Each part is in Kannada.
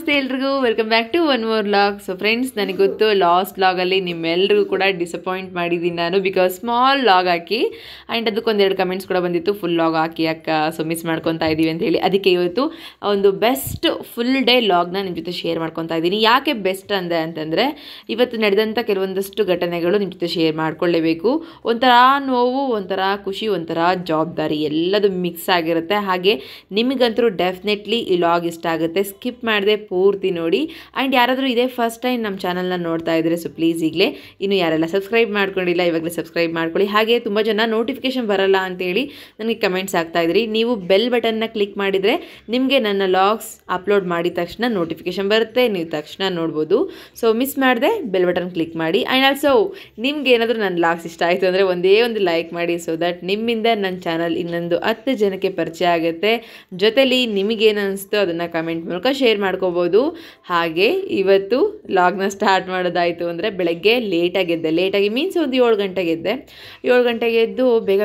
ನಮಸ್ತೆ ಎಲ್ರಿಗೂ, welcome back to one more vlog. So friends, ನನಗೆ ಗೊತ್ತು ಲಾಸ್ಟ್ ವ್ಲಾಗಲ್ಲಿ ನಿಮ್ಮೆಲ್ಲರಿಗೂ ಕೂಡ ಡಿಸಪಾಯಿಂಟ್ ಮಾಡಿದ್ದೀನಿ ನಾನು, ಬಿಕಾಸ್ ಸ್ಮಾಲ್ ವ್ಲಾಗ್ ಹಾಕಿ ಆ್ಯಂಡ್ ಅದಕ್ಕೊಂದೆರಡು ಕಮೆಂಟ್ಸ್ ಕೂಡ ಬಂದಿತ್ತು, ಫುಲ್ ವ್ಲಾಗ್ ಹಾಕಿ ಅಕ್ಕ, ಸೊ ಮಿಸ್ ಮಾಡ್ಕೊತಾ ಇದ್ದೀವಿ ಅಂತ ಹೇಳಿ. ಅದಕ್ಕೆ ಇವತ್ತು ಒಂದು ಬೆಸ್ಟ್ ಫುಲ್ ಡೇ ವ್ಲಾಗ್ನ ನಿಮ್ಮ ಜೊತೆ ಶೇರ್ ಮಾಡ್ಕೊತಾ ಇದ್ದೀನಿ. ಯಾಕೆ ಬೆಸ್ಟ್ ಅಂದೆ ಅಂತಂದರೆ, ಇವತ್ತು ನಡೆದಂಥ ಕೆಲವೊಂದಷ್ಟು ಘಟನೆಗಳು ನಿಮ್ಮ ಜೊತೆ ಶೇರ್ ಮಾಡ್ಕೊಳ್ಳೇಬೇಕು. ಒಂಥರ ನೋವು, ಒಂಥರ ಖುಷಿ, ಒಂಥರ ಜವಾಬ್ದಾರಿ ಎಲ್ಲದು ಮಿಕ್ಸ್ ಆಗಿರುತ್ತೆ. ಹಾಗೆ ನಿಮಗಂತೂ ಡೆಫಿನೆಟ್ಲಿ ಈ ವ್ಲಾಗ್ ಇಷ್ಟ ಆಗುತ್ತೆ. ಸ್ಕಿಪ್ ಮಾಡದೆ ಪೂರ್ತಿ ನೋಡಿ. ಆ್ಯಂಡ್ ಯಾರಾದರೂ ಇದೇ ಫಸ್ಟ್ ಟೈಮ್ ನಮ್ಮ ಚಾನಲ್ನ ನೋಡ್ತಾ ಇದ್ದರೆ ಸೊ ಪ್ಲೀಸ್ ಈಗಲೇ ಇನ್ನು ಯಾರೆಲ್ಲ ಸಬ್ಸ್ಕ್ರೈಬ್ ಮಾಡ್ಕೊಂಡಿಲ್ಲ ಇವಾಗಲೇ ಸಬ್ಸ್ಕ್ರೈಬ್ ಮಾಡ್ಕೊಳ್ಳಿ. ಹಾಗೆ ತುಂಬ ಜನ ನೋಟಿಫಿಕೇಶನ್ ಬರಲ್ಲ ಅಂತೇಳಿ ನನಗೆ ಕಮೆಂಟ್ಸ್ ಆಗ್ತಾಯಿದ್ರಿ. ನೀವು ಬೆಲ್ ಬಟನ್ನ ಕ್ಲಿಕ್ ಮಾಡಿದರೆ ನಿಮಗೆ ನನ್ನ ವ್ಲಾಗ್ಸ್ ಅಪ್ಲೋಡ್ ಮಾಡಿದ ತಕ್ಷಣ ನೋಟಿಫಿಕೇಶನ್ ಬರುತ್ತೆ, ನೀವು ತಕ್ಷಣ ನೋಡ್ಬೋದು. ಸೊ ಮಿಸ್ ಮಾಡದೆ ಬೆಲ್ ಬಟನ್ ಕ್ಲಿಕ್ ಮಾಡಿ. ಆ್ಯಂಡ್ ಆಲ್ಸೋ ನಿಮ್ಗೆ ಏನಾದರೂ ನನ್ನ ವ್ಲಾಗ್ಸ್ ಇಷ್ಟ ಆಯಿತು ಅಂದರೆ ಒಂದೇ ಒಂದು ಲೈಕ್ ಮಾಡಿ, ಸೊ ದಟ್ ನಿಮ್ಮಿಂದ ನನ್ನ ಚಾನಲ್ ಇನ್ನೊಂದು 10 ಜನಕ್ಕೆ ಪರಿಚಯ ಆಗುತ್ತೆ. ಜೊತೆಲಿ ನಿಮಗೇನು ಅನಿಸ್ತೋ ಅದನ್ನು ಕಮೆಂಟ್ ಮೂಲಕ ಶೇರ್ ಮಾಡ್ಕೋಬೋದು. ಹಾಗೆ ಇವತ್ತು ವ್ಲಾಗ್ನ ಸ್ಟಾರ್ಟ್ ಮಾಡೋದಾಯಿತು ಅಂದರೆ ಬೆಳಗ್ಗೆ ಲೇಟಾಗಿ ಮೀನ್ಸ್ ಒಂದು 7 ಗಂಟೆಗೆ ಎದ್ದೆ. 7 ಗಂಟೆಗೆ ಎದ್ದು ಬೇಗ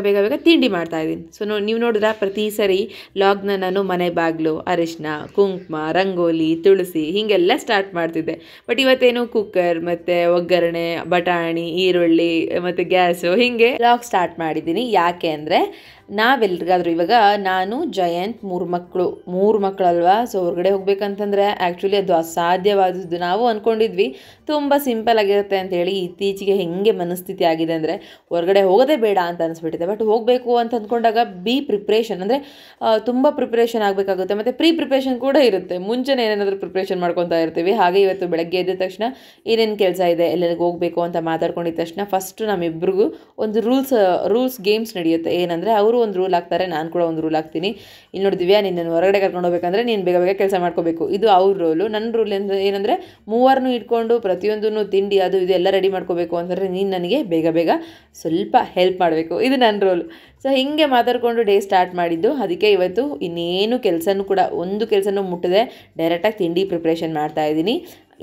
ತಿಂಡಿ ಮಾಡ್ತಾಯಿದ್ದೀನಿ. ಸೊ ನೀವು ನೋಡಿದ್ರೆ ಪ್ರತಿ ಸರಿ ವ್ಲಾಗ್ನ ನಾನು ಮನೆ ಬಾಗಿಲು, ಅರಿಶಿನ, ಕುಂಕುಮ, ರಂಗೋಲಿ, ತುಳಸಿ ಹೀಗೆಲ್ಲ ಸ್ಟಾರ್ಟ್ ಮಾಡ್ತಿದ್ದೆ. ಬಟ್ ಇವತ್ತೇನು ಕುಕ್ಕರ್ ಮತ್ತು ಒಗ್ಗರಣೆ, ಬಟಾಣಿ, ಈರುಳ್ಳಿ ಮತ್ತು ಗ್ಯಾಸು ಹೀಗೆ ವ್ಲಾಗ್ ಸ್ಟಾರ್ಟ್ ಮಾಡಿದ್ದೀನಿ. ಯಾಕೆ ಅಂದರೆ ನಾವೆಲ್ರಿಗಾದರೂ ಇವಾಗ ನಾನು ಜಯಂತ್ 3 ಮಕ್ಕಳಲ್ವಾ. ಸೊ ಹೊರಗಡೆ ಹೋಗ್ಬೇಕಂತಂದರೆ ಆ್ಯಕ್ಚುಲಿ ಅದು ಅಸಾಧ್ಯವಾದದ್ದು. ನಾವು ಅಂದ್ಕೊಂಡಿದ್ವಿ ತುಂಬ ಸಿಂಪಲ್ ಆಗಿರುತ್ತೆ ಅಂತೇಳಿ. ಇತ್ತೀಚೆಗೆ ಹೆಂಗೆ ಮನಸ್ಥಿತಿ ಆಗಿದೆ ಅಂದರೆ ಹೊರಗಡೆ ಹೋಗೋದೇ ಬೇಡ ಅಂತ ಅನಿಸ್ಬಿಟ್ಟಿದೆ. ಬಟ್ ಹೋಗಬೇಕು ಅಂತ ಅಂದ್ಕೊಂಡಾಗ ಪ್ರಿಪ್ರೇಷನ್ ಅಂದರೆ ತುಂಬ ಪ್ರಿಪ್ರೇಷನ್ ಆಗಬೇಕಾಗುತ್ತೆ. ಮತ್ತು ಪ್ರಿಪ್ರೇಷನ್ ಕೂಡ ಇರುತ್ತೆ, ಮುಂಚೆನೇ ಏನೇನಾದರೂ ಪ್ರಿಪ್ರೇಷನ್ ಮಾಡ್ಕೊತಾ ಇರ್ತೀವಿ. ಹಾಗೆ ಇವತ್ತು ಬೆಳಗ್ಗೆ ಎದ್ದ ತಕ್ಷಣ ಏನೇನು ಕೆಲಸ ಇದೆ, ಎಲ್ಲೆಲ್ಲಿಗೆ ಹೋಗಬೇಕು ಅಂತ ಮಾತಾಡ್ಕೊಂಡಿದ್ದ ತಕ್ಷಣ ಫಸ್ಟು ನಮ್ಮಿಬ್ಬರಿಗೂ ಒಂದು ರೂಲ್ಸ್ ಗೇಮ್ಸ್ ನಡೆಯುತ್ತೆ. ಏನಂದರೆ ಅವರು ಒಂದು ರೂಲ್ ಹಾಕ್ತಾರೆ, ನಾನು ಕೂಡ ಒಂದು ರೂಲ್ ಹಾಕ್ತೀನಿ. ಇಲ್ಲಿ ನೋಡಿದ್ವಿ, ನಿನ್ನನ್ನು ಹೊರಗಡೆ ಕರ್ಕೊಂಡು ಹೋಗ್ಬೇಕಂದ್ರೆ ನೀನು ಬೇಗ ಕೆಲಸ ಮಾಡ್ಕೋಬೇಕು. ಇದು ಅವ್ರ ರೂಲು. ನನ್ನ ರೂಲ್ ಏನಂದರೆ ಮೂವರನ್ನು ಇಟ್ಕೊಂಡು ಪ್ರತಿಯೊಂದನ್ನು ತಿಂಡಿ ಅದು ಇದು ಎಲ್ಲ ರೆಡಿ ಮಾಡ್ಕೋಬೇಕು ಅಂತಂದರೆ ನೀನು ನನಗೆ ಬೇಗ ಸ್ವಲ್ಪ ಹೆಲ್ಪ್ ಮಾಡಬೇಕು. ಇದು ನನ್ನ ರೂಲ್. ಸೊ ಹೀಗೆ ಮಾತಾಡಿಕೊಂಡು ಡೇ ಸ್ಟಾರ್ಟ್ ಮಾಡಿದ್ದು. ಅದಕ್ಕೆ ಇವತ್ತು ಇನ್ನೇನು ಕೆಲಸನೂ ಕೂಡ ಒಂದು ಕೆಲಸನೂ ಮುಟ್ಟದೆ ಡೈರೆಕ್ಟಾಗಿ ತಿಂಡಿ ಪ್ರಿಪ್ರೇಷನ್ ಮಾಡ್ತಾಯಿದ್ದೀನಿ.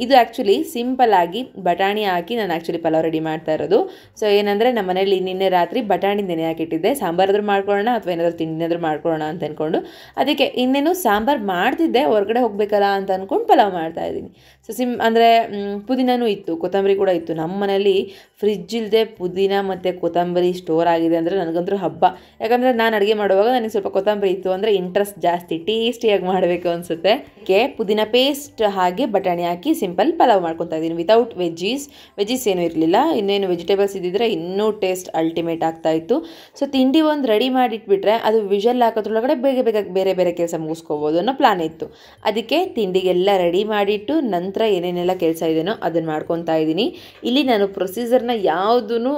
ಇದು ಆ್ಯಕ್ಚುಲಿ ಸಿಂಪಲ್ಲಾಗಿ ಬಟಾಣಿ ಹಾಕಿ ನಾನು ಆ್ಯಕ್ಚುಲಿ ಪಲಾವ್ ರೆಡಿ ಮಾಡ್ತಾ ಇರೋದು. ಸೊ ಏನಂದರೆ ನಮ್ಮ ಮನೇಲಿ ನಿನ್ನೆ ರಾತ್ರಿ ಬಟಾಣಿ ನೆನೆ ಹಾಕಿಟ್ಟಿದ್ದೆ. ಸಾಂಬಾರಾದ್ರೂ ಮಾಡ್ಕೊಳ್ಳೋಣ ಅಥವಾ ಏನಾದರೂ ತಿಂಡಿನಾದ್ರೂ ಮಾಡ್ಕೊಳ್ಳೋಣ ಅಂತ ಅಂದ್ಕೊಂಡು ಅದಕ್ಕೆ ಇನ್ನೇನು ಸಾಂಬಾರು ಮಾಡ್ತಿದ್ದೆ, ಹೊರಗಡೆ ಹೋಗಬೇಕಲ್ಲ ಅಂತ ಅಂದ್ಕೊಂಡು ಪಲಾವ್ ಮಾಡ್ತಾಯಿದ್ದೀನಿ. ಸೊ ಅಂದರೆ ಪುದೀನೂ ಇತ್ತು, ಕೊತ್ತಂಬರಿ ಕೂಡ ಇತ್ತು. ನಮ್ಮ ಮನೇಲಿ ಫ್ರಿಜ್ ಇಲ್ಲದೆ ಪುದೀನ ಮತ್ತು ಕೊತ್ತಂಬರಿ ಸ್ಟೋರ್ ಆಗಿದೆ ಅಂದರೆ ನನಗಂತೂ ಹಬ್ಬ. ಯಾಕಂದರೆ ನಾನು ಅಡುಗೆ ಮಾಡುವಾಗ ನನಗೆ ಸ್ವಲ್ಪ ಕೊತ್ತಂಬರಿ ಇತ್ತು ಅಂದರೆ ಇಂಟ್ರೆಸ್ಟ್ ಜಾಸ್ತಿ, ಟೇಸ್ಟಿಯಾಗಿ ಮಾಡಬೇಕು ಅನಿಸುತ್ತೆ. ಅದಕ್ಕೆ ಪುದೀನ ಪೇಸ್ಟ್ ಹಾಗೆ ಬಟಾಣಿ ಹಾಕಿ ಸಿಂಪಲ್ ಪಲಾವ್ ಮಾಡ್ಕೊತಾ ಇದ್ದೀನಿ ವಿತೌಟ್ ವೆಜ್ಜೀಸ್ ಏನೂ ಇರಲಿಲ್ಲ. ಇನ್ನೇನು ವೆಜಿಟೇಬಲ್ಸ್ ಇದ್ದಿದ್ರೆ ಇನ್ನೂ ಟೇಸ್ಟ್ ಅಲ್ಟಿಮೇಟ್ ಆಗ್ತಾಯಿತ್ತು. ಸೊ ತಿಂಡಿ ಒಂದು ರೆಡಿ ಮಾಡಿಟ್ಬಿಟ್ರೆ ಅದು ವಿಷಲ್ ಹಾಕೋದ್ರೊಳಗಡೆ ಬೇರೆ ಕೆಲಸ ಮುಗಿಸ್ಕೋಬೋದು ಅನ್ನೋ ಪ್ಲಾನ್ ಇತ್ತು. ಅದಕ್ಕೆ ತಿಂಡಿಗೆಲ್ಲ ರೆಡಿ ಮಾಡಿಟ್ಟು ನಂತರ ಏನೇನೆಲ್ಲ ಕೆಲಸ ಇದೆಯೋ ಅದನ್ನು ಮಾಡ್ಕೊತಾ ಇದ್ದೀನಿ. ಇಲ್ಲಿ ನಾನು ಪ್ರೊಸೀಜರ್ನ ಯಾವುದೂ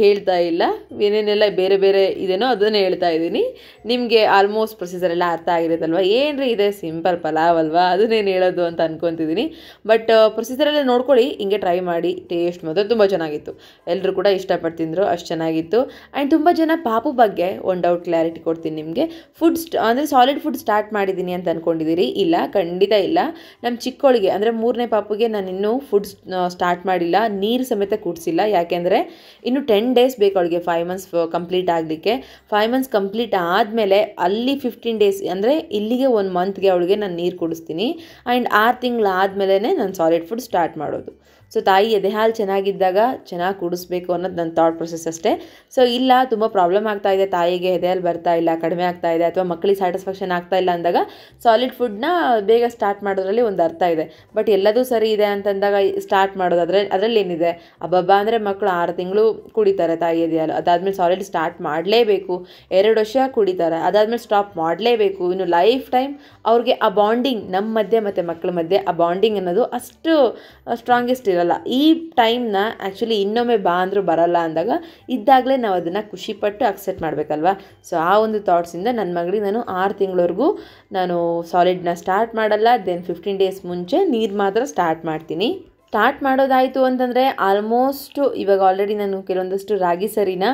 ಹೇಳ್ತಾ ಇಲ್ಲ, ಏನೇನೆಲ್ಲ ಬೇರೆ ಇದೆಯೋ ಅದನ್ನು ಹೇಳ್ತಾ ಇದ್ದೀನಿ. ನಿಮಗೆ ಆಲ್ಮೋಸ್ಟ್ ಪ್ರೊಸೀಜರ್ ಎಲ್ಲ ಅರ್ಥ ಆಗಿರುತ್ತಲ್ವ. ಏನ್ರಿ ಇದೆ ಸಿಂಪಲ್ ಪಲಾವ್ ಅಲ್ವಾ, ಅದನ್ನೇನು ಹೇಳೋದು ಅಂತ ಅಂದ್ಕೊತಿದ್ದೀನಿ. ಬಟ್ ಪ್ರೊಸೀಜರೆಲ್ಲ ನೋಡ್ಕೊಳ್ಳಿ, ಹಿಂಗೆ ಟ್ರೈ ಮಾಡಿ. ಟೇಸ್ಟ್ ಮಾತ್ರ ತುಂಬ ಚೆನ್ನಾಗಿತ್ತು, ಎಲ್ಲರೂ ಕೂಡ ಇಷ್ಟಪಟ್ಟು ತಿಂದರು, ಅಷ್ಟು ಚೆನ್ನಾಗಿತ್ತು. ಆ್ಯಂಡ್ ತುಂಬ ಜನ ಪಾಪು ಬಗ್ಗೆ ಒಂದು ಡೌಟ್ ಕ್ಲಾರಿಟಿ ಕೊಡ್ತೀನಿ ನಿಮಗೆ. ಅಂದರೆ ಸಾಲಿಡ್ ಫುಡ್ ಸ್ಟಾರ್ಟ್ ಮಾಡಿದ್ದೀನಿ ಅಂತ ಅಂದ್ಕೊಂಡಿದ್ದೀರಿ. ಇಲ್ಲ, ಖಂಡಿತ ಇಲ್ಲ. ನಮ್ಮ ಚಿಕ್ಕವಳಿಗೆ ಅಂದರೆ 3ನೇ ಪಾಪುಗೆ ನಾನು ಇನ್ನೂ ಫುಡ್ ಸ್ಟಾರ್ಟ್ ಮಾಡಿಲ್ಲ, ನೀರು ಸಮೇತ ಕುಡಿಸಿಲ್ಲ. ಯಾಕೆಂದರೆ ಇನ್ನು 10 ಡೇಸ್ ಬೇಕು ಅವಳಿಗೆ 5 ಮಂತ್ಸ್ ಕಂಪ್ಲೀಟ್ ಆಗಲಿಕ್ಕೆ. 5 ಮಂತ್ಸ್ ಕಂಪ್ಲೀಟ್ ಆದಮೇಲೆ ಅಲ್ಲಿ 15 ಡೇಸ್ ಅಂದರೆ ಇಲ್ಲಿಗೆ 1 ಮಂತ್ಗೆ ಅವಳಿಗೆ ನಾನು ನೀರು ಕುಡಿಸ್ತೀನಿ. ಆ್ಯಂಡ್ 6 ತಿಂಗಳಾದಮೇಲೆ ನಾನು ಸಾಲಿಡ್ ಫುಡ್ ಸ್ಟಾರ್ಟ್ ಮಾಡೋದು. ಸೊ ತಾಯಿ ಎದೆ ಹಾಲು ಚೆನ್ನಾಗಿದ್ದಾಗ ಚೆನ್ನಾಗಿ ಕುಡಿಸ್ಬೇಕು ಅನ್ನೋದು ನನ್ನ ಥಾಟ್ ಪ್ರೊಸೆಸ್ ಅಷ್ಟೇ. ಸೊ ಇಲ್ಲ, ತುಂಬ ಪ್ರಾಬ್ಲಮ್ ಆಗ್ತಾ ಇದೆ, ತಾಯಿಗೆ ಎದೆ ಹಾಲು ಬರ್ತಾ ಇಲ್ಲ, ಕಡಿಮೆ ಆಗ್ತಾ ಇದೆ, ಅಥವಾ ಮಕ್ಕಳಿಗೆ ಸ್ಯಾಟಿಸ್ಫ್ಯಾಕ್ಷನ್ ಆಗ್ತಾ ಇಲ್ಲ ಅಂದಾಗ ಸಾಲಿಡ್ ಫುಡ್ನ ಬೇಗ ಸ್ಟಾರ್ಟ್ ಮಾಡೋದ್ರಲ್ಲಿ ಒಂದು ಅರ್ಥ ಇದೆ. ಬಟ್ ಎಲ್ಲದೂ ಸರಿ ಇದೆ ಅಂತಂದಾಗ ಸ್ಟಾರ್ಟ್ ಮಾಡೋದು ಅದರಲ್ಲಿ ಏನಿದೆ, ಅಬ್ಬಬ್ಬ ಅಂದರೆ ಮಕ್ಕಳು 6 ತಿಂಗಳು ಕುಡಿತಾರೆ ತಾಯಿ ಎದೆ ಹಾಲು, ಅದಾದಮೇಲೆ ಸಾಲಿಡ್ ಸ್ಟಾರ್ಟ್ ಮಾಡಲೇಬೇಕು. 2 ವರ್ಷ ಕುಡಿತಾರೆ, ಅದಾದಮೇಲೆ ಸ್ಟಾಪ್ ಮಾಡಲೇಬೇಕು. ಇನ್ನು ಲೈಫ್ ಟೈಮ್ ಅವ್ರಿಗೆ ಆ ಬಾಂಡಿಂಗ್ ನಮ್ಮ ಮಧ್ಯೆ ಮತ್ತು ಮಕ್ಕಳ ಮಧ್ಯೆ ಆ ಬಾಂಡಿಂಗ್ ಅನ್ನೋದು ಅಷ್ಟು ಸ್ಟ್ರಾಂಗೆಸ್ಟ್ ಇರಲ್ಲ. ಈ ಟೈಮ್ನ ಆ್ಯಕ್ಚುಲಿ ಇನ್ನೊಮ್ಮೆ ಬಾ ಅಂದರೂ ಬರಲ್ಲ ಅಂದಾಗ ಇದ್ದಾಗಲೇ ನಾವು ಅದನ್ನು ಖುಷಿಪಟ್ಟು ಅಕ್ಸೆಪ್ಟ್ ಮಾಡಬೇಕಲ್ವ. ಸೊ ಆ ಒಂದು ಥಾಟ್ಸಿಂದ ನನ್ನ ಮಗಳಿಗೆ ನಾನು 6 ತಿಂಗಳವರೆಗೂ ನಾನು ಸಾಲಿಡ್ನ ಸ್ಟಾರ್ಟ್ ಮಾಡಲ್ಲ. ದೆನ್ 15 ಡೇಸ್ ಮುಂಚೆ ನೀರು ಮಾತ್ರ ಸ್ಟಾರ್ಟ್ ಮಾಡ್ತೀನಿ. ಸ್ಟಾರ್ಟ್ ಮಾಡೋದಾಯಿತು ಅಂತಂದರೆ ಆಲ್ಮೋಸ್ಟು ಇವಾಗ ಆಲ್ರೆಡಿ ನಾನು ಕೆಲವೊಂದಷ್ಟು ರಾಗಿ ಸರಿನ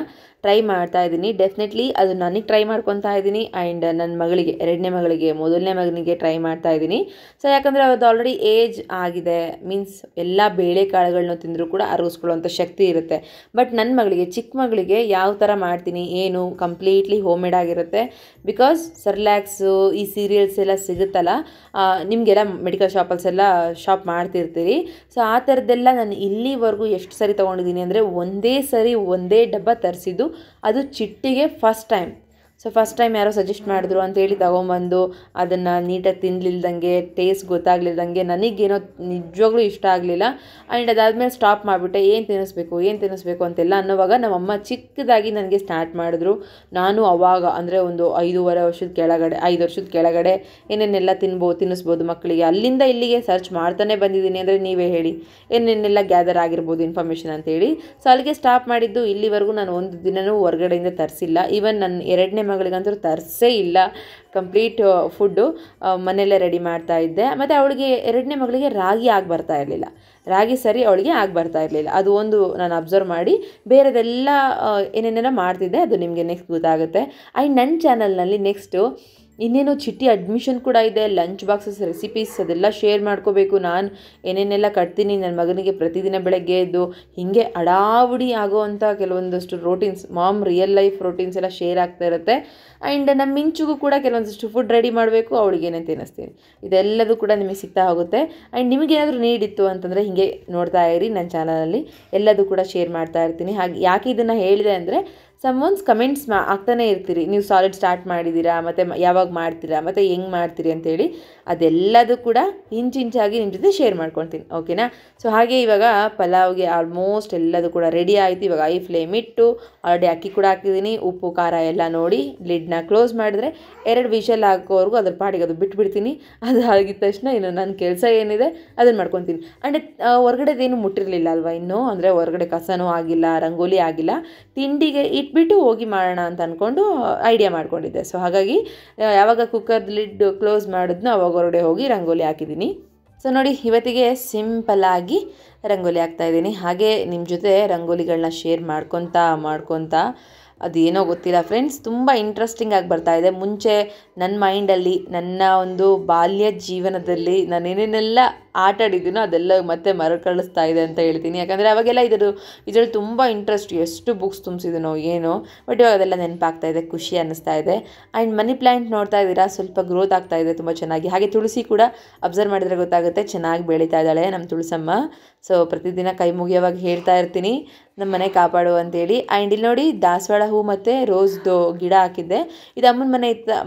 ಟ್ರೈ ಮಾಡ್ತಾ ಇದ್ದೀನಿ. ಡೆಫಿನೆಟ್ಲಿ ಅದು ನನಗೆ ಟ್ರೈ ಮಾಡ್ಕೊತಾ ಇದ್ದೀನಿ ಆ್ಯಂಡ್ ನನ್ನ ಮಗಳಿಗೆ, ಎರಡನೇ ಮಗಳಿಗೆ, ಮೊದಲನೇ ಮಗನಿಗೆ ಟ್ರೈ ಮಾಡ್ತಾ ಇದ್ದೀನಿ. ಸೊ ಯಾಕಂದರೆ ಅದು ಆಲ್ರೆಡಿ ಏಜ್ ಆಗಿದೆ, ಮೀನ್ಸ್ ಎಲ್ಲ ಬೇಳೆಕಾಳುಗಳನ್ನ ತಿಂದರೂ ಕೂಡ ಅರಗಿಸ್ಕೊಳ್ಳೋವಂಥ ಶಕ್ತಿ ಇರುತ್ತೆ. ಬಟ್ ನನ್ನ ಮಗಳಿಗೆ, ಚಿಕ್ಕ ಮಗಳಿಗೆ ಯಾವ ಥರ ಮಾಡ್ತೀನಿ ಏನು ಕಂಪ್ಲೀಟ್ಲಿ ಹೋಮ್ ಮೇಡ್ ಆಗಿರುತ್ತೆ. ಬಿಕಾಸ್ ಸರ್ಲ್ಯಾಕ್ಸು ಈ ಸೀರಿಯಲ್ಸ್ ಎಲ್ಲ ಸಿಗುತ್ತಲ್ಲ, ನಿಮಗೆಲ್ಲ ಮೆಡಿಕಲ್ ಶಾಪಲ್ಸೆಲ್ಲ ಶಾಪ್ ಮಾಡ್ತಿರ್ತೀರಿ. ಸೊ ಆ ಥರದ್ದೆಲ್ಲ ನಾನು ಇಲ್ಲಿವರೆಗೂ ಎಷ್ಟು ಸರಿ ತೊಗೊಂಡಿದ್ದೀನಿ ಅಂದರೆ ಒಂದೇ ಡಬ್ಬ ತರಿಸಿದ್ದು, ಅದು ಚಿಟ್ಟಿಗೆ first time. So first time ಯಾರೋ ಸಜೆಸ್ಟ್ ಮಾಡಿದ್ರು ಅಂತೇಳಿ ತೊಗೊಂಬಂದು ಅದನ್ನು ನೀಟಾಗಿ ತಿನ್ನಲಿಲ್ದಂಗೆ, ಟೇಸ್ಟ್ ಗೊತ್ತಾಗ್ಲಿಲ್ದಂಗೆ, ನನಗೇನೋ ನಿಜವಾಗ್ಲೂ ಇಷ್ಟ ಆಗಲಿಲ್ಲ. ಆ್ಯಂಡ್ ಅದಾದಮೇಲೆ ಸ್ಟಾಪ್ ಮಾಡಿಬಿಟ್ಟೆ. ಏನು ತಿನ್ನಿಸ್ಬೇಕು ಅಂತೆಲ್ಲ ಅನ್ನೋವಾಗ ನಮ್ಮಮ್ಮ ಚಿಕ್ಕದಾಗಿ ನನಗೆ ಸ್ಟಾರ್ಟ್ ಮಾಡಿದ್ರು. ನಾನು ಅವಾಗ ಅಂದರೆ ಒಂದು 5 ವರ್ಷದ ಕೆಳಗಡೆ ಏನೇನೆಲ್ಲ ತಿನ್ನಿಸ್ಬೋದು ಮಕ್ಕಳಿಗೆ, ಅಲ್ಲಿಂದ ಇಲ್ಲಿಗೆ ಸರ್ಚ್ ಮಾಡ್ತಾನೆ ಬಂದಿದ್ದೀನಿ ಅಂದರೆ ನೀವೇ ಹೇಳಿ ಏನೇನೆಲ್ಲ ಗ್ಯಾದರ್ ಆಗಿರ್ಬೋದು ಇನ್ಫಾರ್ಮೇಷನ್ ಅಂತೇಳಿ. ಸೊ ಅಲ್ಲಿಗೆ ಸ್ಟಾಪ್ ಮಾಡಿದ್ದು. ಇಲ್ಲಿವರೆಗೂ ನಾನು ಒಂದು ದಿನವೂ ಹೊರಗಡೆಯಿಂದ ತರಿಸಿಲ್ಲ. ಈವನ್ ನನ್ನ ಎರಡನೇ ಮಗಳಿಗಂತೂ ತರಿಸೇ ಇಲ್ಲ. ಕಂಪ್ಲೀಟ್ ಫುಡ್ಡು ಮನೆಯಲ್ಲೇ ರೆಡಿ ಮಾಡ್ತಾ ಇದ್ದೆ. ಮತ್ತು ಅವಳಿಗೆ ಎರಡನೇ ಮಗಳಿಗೆ ರಾಗಿ ಬರ್ತಾ ಇರಲಿಲ್ಲ. ರಾಗಿ ಸರಿ ಅವಳಿಗೆ ಬರ್ತಾ ಇರಲಿಲ್ಲ. ಅದು ಒಂದು ನಾನು ಅಬ್ಸರ್ವ್ ಮಾಡಿ ಬೇರೆದೆಲ್ಲ ಏನೇನೆಲ್ಲ ಮಾಡ್ತಿದ್ದೆ, ಅದು ನಿಮಗೆ ನೆಕ್ಸ್ಟ್ ಗೊತ್ತಾಗುತ್ತೆ. ಆ್ಯಂಡ್ ನನ್ನ ಚಾನಲ್ನಲ್ಲಿ ನೆಕ್ಸ್ಟು ಇನ್ನೇನು ಚಿಟ್ಟಿ ಅಡ್ಮಿಷನ್ ಕೂಡ ಇದೆ, ಲಂಚ್ ಬಾಕ್ಸಸ್ ರೆಸಿಪೀಸ್ ಅದೆಲ್ಲ ಶೇರ್ ಮಾಡ್ಕೋಬೇಕು. ನಾನು ಏನೇನೆಲ್ಲ ಕಟ್ತೀನಿ ನನ್ನ ಮಗನಿಗೆ ಪ್ರತಿದಿನ ಬೆಳಗ್ಗೆ ಎದ್ದು, ಹೀಗೆ ಅಡಾವುಡಿ ಆಗೋವಂಥ ಕೆಲವೊಂದಷ್ಟು routines, ma'am real life routines ಎಲ್ಲ ಶೇರ್ ಆಗ್ತಾ ಇರುತ್ತೆ. ಆ್ಯಂಡ್ ನಮ್ಮ ಮಿಂಚುಗೂ ಕೂಡ ಕೆಲವೊಂದಷ್ಟು ಫುಡ್ ರೆಡಿ ಮಾಡಬೇಕು, ಅವಳಿಗೆ ಏನೇನು ತಿನ್ನಿಸ್ತೀನಿ, ಇದೆಲ್ಲದೂ ಕೂಡ ನಿಮಗೆ ಸಿಗ್ತಾ ಹೋಗುತ್ತೆ. ಆ್ಯಂಡ್ ನಿಮಗೇನಾದರೂ ನೀಡಿತ್ತು ಅಂತಂದರೆ ಹೀಗೆ ನೋಡ್ತಾ ಇರಿ, ನನ್ನ ಚಾನಲಲ್ಲಿ ಎಲ್ಲದೂ ಕೂಡ ಶೇರ್ ಮಾಡ್ತಾ ಇರ್ತೀನಿ. ಹಾಗೆ ಯಾಕೆ ಇದನ್ನು ಹೇಳಿದೆ ಅಂದರೆ, ಸಮ್ವನ್ಸ್ ಕಮೆಂಟ್ಸ್ ಆಗ್ತಾನೆ ಇರ್ತೀರಿ, ನೀವು ಸಾಲಿಡ್ ಸ್ಟಾರ್ಟ್ ಮಾಡಿದ್ದೀರಾ, ಮತ್ತು ಯಾವಾಗ ಮಾಡ್ತೀರಾ, ಮತ್ತು ಹೆಂಗೆ ಮಾಡ್ತೀರಿ ಅಂತೇಳಿ. ಅದೆಲ್ಲದೂ ಕೂಡ ಇಂಚಾಗಿ ನಿಮ್ಮ ಜೊತೆ ಶೇರ್ ಮಾಡ್ಕೊಳ್ತೀನಿ, ಓಕೆನಾ. ಸೊ ಹಾಗೆ ಇವಾಗ ಪಲಾವ್ಗೆ ಆಲ್ಮೋಸ್ಟ್ ಎಲ್ಲದೂ ಕೂಡ ರೆಡಿ ಆಯಿತು. ಇವಾಗ ಐ ಫ್ಲೇಮ್ ಇಟ್ಟು ಆಲ್ರೆಡಿ ಅಕ್ಕಿ ಕೂಡ ಹಾಕಿದ್ದೀನಿ, ಉಪ್ಪು ಖಾರ ಎಲ್ಲ ನೋಡಿ ಲಿಡ್ನ ಕ್ಲೋಸ್ ಮಾಡಿದ್ರೆ 2 ವಿಷಲ್ ಹಾಕೋವರೆಗೂ ಅದ್ರ ಪಾಡಿಗೆ ಅದು ಬಿಟ್ಬಿಡ್ತೀನಿ. ಅದು ಆಗಿದ ತಕ್ಷಣ ಇನ್ನು ನನ್ನ ಕೆಲಸ ಏನಿದೆ ಅದನ್ನು ಮಾಡ್ಕೊತೀನಿ. ಆ್ಯಂಡ್ ಹೊರಗಡೆದೇನು ಮುಟ್ಟಿರಲಿಲ್ಲ ಅಲ್ವಾ ಇನ್ನೂ, ಅಂದರೆ ಹೊರಗಡೆ ಕಸನೂ ಆಗಿಲ್ಲ, ರಂಗೋಲಿ ಆಗಿಲ್ಲ, ತಿಂಡಿಗೆ ಇಟ್ಬಿಟ್ಟು ಹೋಗಿ ಮಾಡೋಣ ಅಂತ ಅಂದ್ಕೊಂಡು ಐಡಿಯಾ ಮಾಡ್ಕೊಂಡಿದ್ದೆ. ಸೊ ಹಾಗಾಗಿ ಯಾವಾಗ ಕುಕ್ಕರ್ ಲಿಡ್ ಕ್ಲೋಸ್ ಮಾಡಿದ್ನೋ ಅವಾಗ ಹೊರಗಡೆ ಹೋಗಿ ರಂಗೋಲಿ ಹಾಕಿದ್ದೀನಿ. ಸೊ ನೋಡಿ, ಇವತ್ತಿಗೆ ಸಿಂಪಲ್ಲಾಗಿ ರಂಗೋಲಿ ಹಾಕ್ತಾಯಿದ್ದೀನಿ. ಹಾಗೆ ನಿಮ್ಮ ಜೊತೆ ರಂಗೋಲಿಗಳನ್ನ ಶೇರ್ ಮಾಡ್ಕೊತಾ ಅದೇನೋ ಗೊತ್ತಿಲ್ಲ ಫ್ರೆಂಡ್ಸ್, ತುಂಬ ಇಂಟ್ರೆಸ್ಟಿಂಗ್ ಆಗಿ ಬರ್ತಾಯಿದೆ. ಮುಂಚೆ ನನ್ನ ಮೈಂಡಲ್ಲಿ, ನನ್ನ ಒಂದು ಬಾಲ್ಯ ಜೀವನದಲ್ಲಿ ನಾನು ಏನೇನೆಲ್ಲ ಆಟ ಆಡಿದ್ದೀನೋ ಅದೆಲ್ಲ ಮತ್ತೆ ಮರುಕಳಿಸ್ತಾ ಇದೆ ಅಂತ ಹೇಳ್ತೀನಿ. ಯಾಕಂದರೆ ಅವಾಗೆಲ್ಲ ಇದರಲ್ಲಿ ತುಂಬ ಇಂಟ್ರೆಸ್ಟ್, ಎಷ್ಟು ಬುಕ್ಸ್ ತುಂಬಿಸಿದನೋ ಏನೋ, ಬಟ್ ಇವಾಗ ಅದೆಲ್ಲ ನೆನಪಾಗ್ತಾ ಇದೆ, ಖುಷಿ ಅನ್ನಿಸ್ತಾ ಇದೆ. ಆ್ಯಂಡ್ ಮನಿ ಪ್ಲ್ಯಾಂಟ್ ನೋಡ್ತಾ ಇದ್ದೀರಾ, ಸ್ವಲ್ಪ ಗ್ರೋತ್ ಆಗ್ತಾ ಇದೆ ತುಂಬ ಚೆನ್ನಾಗಿ. ಹಾಗೆ ತುಳಸಿ ಕೂಡ ಅಬ್ಸರ್ವ್ ಮಾಡಿದರೆ ಗೊತ್ತಾಗುತ್ತೆ, ಚೆನ್ನಾಗಿ ಬೆಳೀತಾ ಇದ್ದಾಳೆ ನಮ್ಮ ತುಳಸಮ್ಮ. ಸೊ ಪ್ರತಿದಿನ ಕೈ ಮುಗಿಯೋವಾಗ ಹೇಳ್ತಾ ಇರ್ತೀನಿ, ನಮ್ಮ ಮನೆ ಕಾಪಾಡು ಅಂತೇಳಿ. ಆ್ಯಂಡ್ ಇಲ್ಲಿ ನೋಡಿ, ದಾಸವಾಳ ಹೂ ಮತ್ತು ರೋಸ್ದು ಗಿಡ ಹಾಕಿದ್ದೆ. ಇದು ಅಮ್ಮನ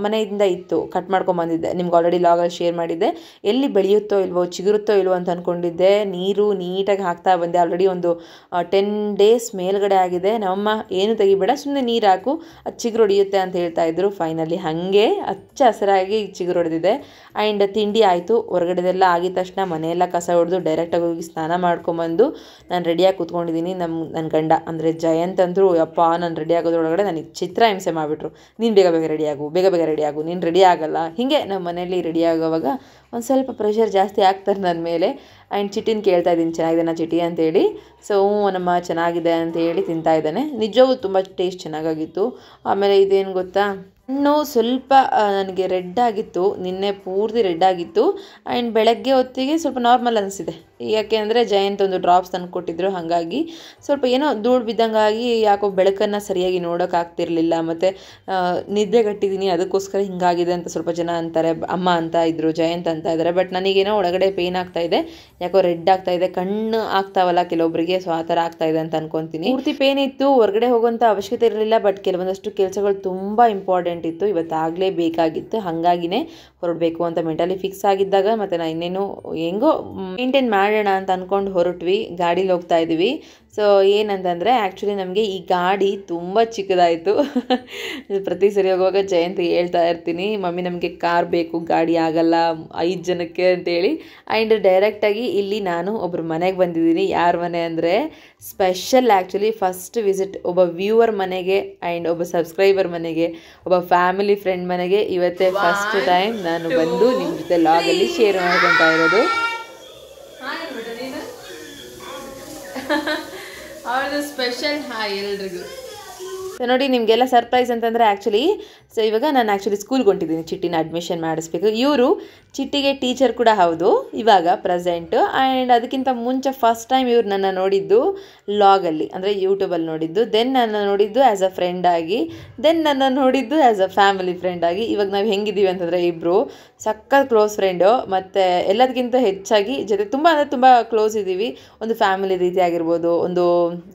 ಮನೆಯಿಂದ ಇತ್ತು, ಕಟ್ ಮಾಡ್ಕೊಂಬಂದಿದ್ದೆ. ನಿಮ್ಗೆ ಆಲ್ರೆಡಿ ಲಾಗಲ್ಲಿ ಶೇರ್ ಮಾಡಿದ್ದೆ. ಎಲ್ಲಿ ಬೆಳೆಯುತ್ತೋ ಇಲ್ವೋ, ಚಿಗುರುತ್ತೋ ಇಲ್ವೋ ಅಂತ ಅಂದ್ಕೊಂಡಿದ್ದೆ. ನೀರು ನೀಟಾಗಿ ಹಾಕ್ತಾ ಬಂದೆ. ಆಲ್ರೆಡಿ ಒಂದು 10 ಡೇಸ್ ಮೇಲ್ಗಡೆ ಆಗಿದೆ. ನಮ್ಮಮ್ಮ ಏನು ತೆಗಿಬೇಡ, ಸುಮ್ಮನೆ ನೀರು ಹಾಕು, ಅದು ಚಿಗುರು ಹೊಡಿಯುತ್ತೆ ಅಂತ ಹೇಳ್ತಾಯಿದ್ರು. ಫೈನಲಿ ಹಾಗೆ ಹಚ್ಚ ಹಸಿರಾಗಿ ಚಿಗುರು ಹೊಡೆದಿದೆ. ಆ್ಯಂಡ್ ತಿಂಡಿ ಆಯಿತು. ಹೊರಗಡೆದೆಲ್ಲ ಆಗಿದ ತಕ್ಷಣ ಮನೆಯೆಲ್ಲ ಕಸ ಹೊಡೆದು ಡೈರೆಕ್ಟಾಗಿ ಹೋಗಿ ಸ್ನಾನ ಮಾಡ್ಕೊಂಬಂದು ನಾನು ರೆಡಿಯಾಗಿ ಕೂತ್ಕೊಂಡಿದ್ದೀನಿ. ನನ್ನ ಗಂಡ ಅಂದರೆ ಜಯಂತ್ ಅಂದರು, ಯಪ್ಪ ನಾನು ರೆಡಿ ಆಗೋದ್ರೊಳಗಡೆ ನನಗೆ ಚಿತ್ರಹಿಂಸೆ ಮಾಡಿಬಿಟ್ರು. ನೀನು ಬೇಗ ರೆಡಿಯಾಗು, ನೀನು ರೆಡಿ ಆಗಲ್ಲ. ಹೀಗೆ ನಮ್ಮ ಮನೆಯಲ್ಲಿ ರೆಡಿ ಆಗೋವಾಗ ಒಂದು ಸ್ವಲ್ಪ ಪ್ರೆಷರ್ ಜಾಸ್ತಿ ಆಗ್ತಾರೆ ನನ್ನ ಮೇಲೆ. ಆ್ಯಂಡ್ ಚಿಟ್ಟಿನ ಕೇಳ್ತಾ ಇದ್ದೀನಿ, ಚೆನ್ನಾಗಿದೆನಾ ಚಿಟಿ ಅಂತೇಳಿ. ಸೊ ನಮ್ಮ ಚೆನ್ನಾಗಿದೆ ಅಂತೇಳಿ ತಿಂತಾ ಇದ್ದಾನೆ. ನಿಜವೂ ತುಂಬ ಟೇಸ್ಟ್ ಚೆನ್ನಾಗಾಗಿತ್ತು. ಆಮೇಲೆ ಇದೇನು ಗೊತ್ತಾ, ಹಣ್ಣು ಸ್ವಲ್ಪ ನನಗೆ ರೆಡ್ ಆಗಿತ್ತು, ನಿನ್ನೆ ಪೂರ್ತಿ ರೆಡ್ ಆಗಿತ್ತು. ಆ್ಯಂಡ್ ಬೆಳಗ್ಗೆ ಹೊತ್ತಿಗೆ ಸ್ವಲ್ಪ ನಾರ್ಮಲ್ ಅನಿಸಿದೆ. ಯಾಕೆ ಅಂದರೆ ಜಯಂತ್ ಒಂದು ಡ್ರಾಪ್ಸ್ ತಂದು ಕೊಟ್ಟಿದ್ರು, ಹಾಗಾಗಿ ಸ್ವಲ್ಪ ಏನೋ ಧೂಳು ಬಿದ್ದಂಗಾಗಿ ಯಾಕೋ ಬೆಳಕನ್ನು ಸರಿಯಾಗಿ ನೋಡೋಕ್ಕಾಗ್ತಿರ್ಲಿಲ್ಲ. ಮತ್ತು ನಿದ್ದೆಗಟ್ಟಿದ್ದೀನಿ, ಅದಕ್ಕೋಸ್ಕರ ಹಿಂಗಾಗಿದೆ ಅಂತ ಸ್ವಲ್ಪ ಜನ ಅಂತಾರೆ, ಅಮ್ಮ ಅಂತ ಇದ್ದರು, ಜಯಂತ್ ಅಂತ ಇದ್ದಾರೆ. ಬಟ್ ನನಗೇನೋ ಒಳಗಡೆ ಪೇಯ್ನ್ ಆಗ್ತಾಯಿದೆ, ಯಾಕೋ ರೆಡ್ ಆಗ್ತಾಯಿದೆ, ಕಣ್ಣು ಆಗ್ತಾವಲ್ಲ ಕೆಲವೊಬ್ಬರಿಗೆ, ಸೊ ಆ ಥರ ಆಗ್ತಾಯಿದೆ ಅಂತ ಅನ್ಕೊತೀನಿ. ಪೂರ್ತಿ ಪೇನ್ ಇತ್ತು, ಹೊರಗಡೆ ಹೋಗೋಂಥ ಅವಶ್ಯಕತೆ ಇರಲಿಲ್ಲ. ಬಟ್ ಕೆಲವೊಂದಷ್ಟು ಕೆಲಸಗಳು ತುಂಬ ಇಂಪಾರ್ಟೆಂಟ್ ಇತ್ತು, ಇವತ್ತಾಗಲೇ ಬೇಕಾಗಿತ್ತು. ಹಾಗಾಗಿನೇ ಹೊರಡಬೇಕು ಅಂತ ಮೆಂಟಲಿ ಫಿಕ್ಸ್ ಆಗಿದ್ದಾಗ ಮತ್ತು ನಾನು ಇನ್ನೇನು ಹೆಂಗೋ ಮೇಂಟೈನ್ ಮಾಡೋಣ ಅಂತ ಅಂದ್ಕೊಂಡು ಹೊರಟ್ವಿ. ಗಾಡೀಲಿ ಹೋಗ್ತಾ ಇದ್ದೀವಿ. ಸೊ ಏನಂತಂದರೆ, ಆ್ಯಕ್ಚುಲಿ ನಮಗೆ ಈ ಗಾಡಿ ತುಂಬ ಚಿಕ್ಕದಾಯಿತು. ಪ್ರತಿ ಸರಿ ಹೋಗುವಾಗ ಜಯಂತಿಗೆ ಹೇಳ್ತಾ ಇರ್ತೀನಿ, ಮಮ್ಮಿ ನಮಗೆ ಕಾರ್ ಬೇಕು, ಗಾಡಿ ಆಗಲ್ಲ 5 ಜನಕ್ಕೆ ಅಂತೇಳಿ. ಆ್ಯಂಡ್ ಡೈರೆಕ್ಟಾಗಿ ಇಲ್ಲಿ ನಾನು ಒಬ್ಬರು ಮನೆಗೆ ಬಂದಿದ್ದೀನಿ. ಯಾರ ಮನೆ ಅಂದರೆ ಸ್ಪೆಷಲ್, ಆ್ಯಕ್ಚುಲಿ ಫಸ್ಟ್ ವಿಸಿಟ್ ಒಬ್ಬ ವ್ಯೂವರ್ ಮನೆಗೆ ಆ್ಯಂಡ್ ಒಬ್ಬ ಸಬ್ಸ್ಕ್ರೈಬರ್ ಮನೆಗೆ, ಒಬ್ಬ ಫ್ಯಾಮಿಲಿ ಫ್ರೆಂಡ್ ಮನೆಗೆ ಇವತ್ತೇ ಫಸ್ಟ್ ಟೈಮ್ ನಾನು ಬಂದು ನಿಮ್ಮ ಜೊತೆ ಲಾಗಲ್ಲಿ ಶೇರ್ ಮಾಡ್ಕೊತಾ ಇರೋದು. ಅವ್ರದ್ದು ಸ್ಪೆಷಲ್ ಹಾಯ್ ಎಲ್ರಿಗೂ. ಸೊ ನೋಡಿ ನಿಮಗೆಲ್ಲ ಸರ್ಪ್ರೈಸ್ ಅಂತಂದರೆ ಆ್ಯಕ್ಚುಲಿ ಸೊ ಇವಾಗ ನಾನು ಆ್ಯಕ್ಚುಲಿ ಸ್ಕೂಲ್ಗೆ ಹೊಂಟಿದ್ದೀನಿ ಚಿಟ್ಟಿನ ಅಡ್ಮಿಷನ್ ಮಾಡಿಸ್ಬೇಕು. ಇವರು ಚಿಟ್ಟಿಗೆ ಟೀಚರ್ ಕೂಡ ಹೌದು ಇವಾಗ ಪ್ರೆಸೆಂಟು. ಆ್ಯಂಡ್ ಅದಕ್ಕಿಂತ ಮುಂಚೆ ಫಸ್ಟ್ ಟೈಮ್ ಇವ್ರು ನನ್ನ ನೋಡಿದ್ದು ಲಾಗಲ್ಲಿ, ಅಂದರೆ ಯೂಟ್ಯೂಬಲ್ಲಿ ನೋಡಿದ್ದು. ದೆನ್ ನನ್ನ ನೋಡಿದ್ದು ಆ್ಯಸ್ ಅ ಫ್ರೆಂಡ್ ಆಗಿ, ದೆನ್ ನನ್ನ ನೋಡಿದ್ದು ಆ್ಯಸ್ ಅ ಫ್ಯಾಮಿಲಿ ಫ್ರೆಂಡ್ ಆಗಿ. ಇವಾಗ ನಾವು ಹೆಂಗಿದ್ದೀವಿ ಅಂತಂದರೆ ಇಬ್ಬರು ಸಖತ್ ಕ್ಲೋಸ್ ಫ್ರೆಂಡು, ಮತ್ತು ಎಲ್ಲದಕ್ಕಿಂತ ಹೆಚ್ಚಾಗಿ ಜೊತೆ ತುಂಬ ಅಂದರೆ ತುಂಬ ಕ್ಲೋಸ್ ಇದ್ದೀವಿ. ಒಂದು ಫ್ಯಾಮಿಲಿ ರೀತಿ ಆಗಿರ್ಬೋದು, ಒಂದು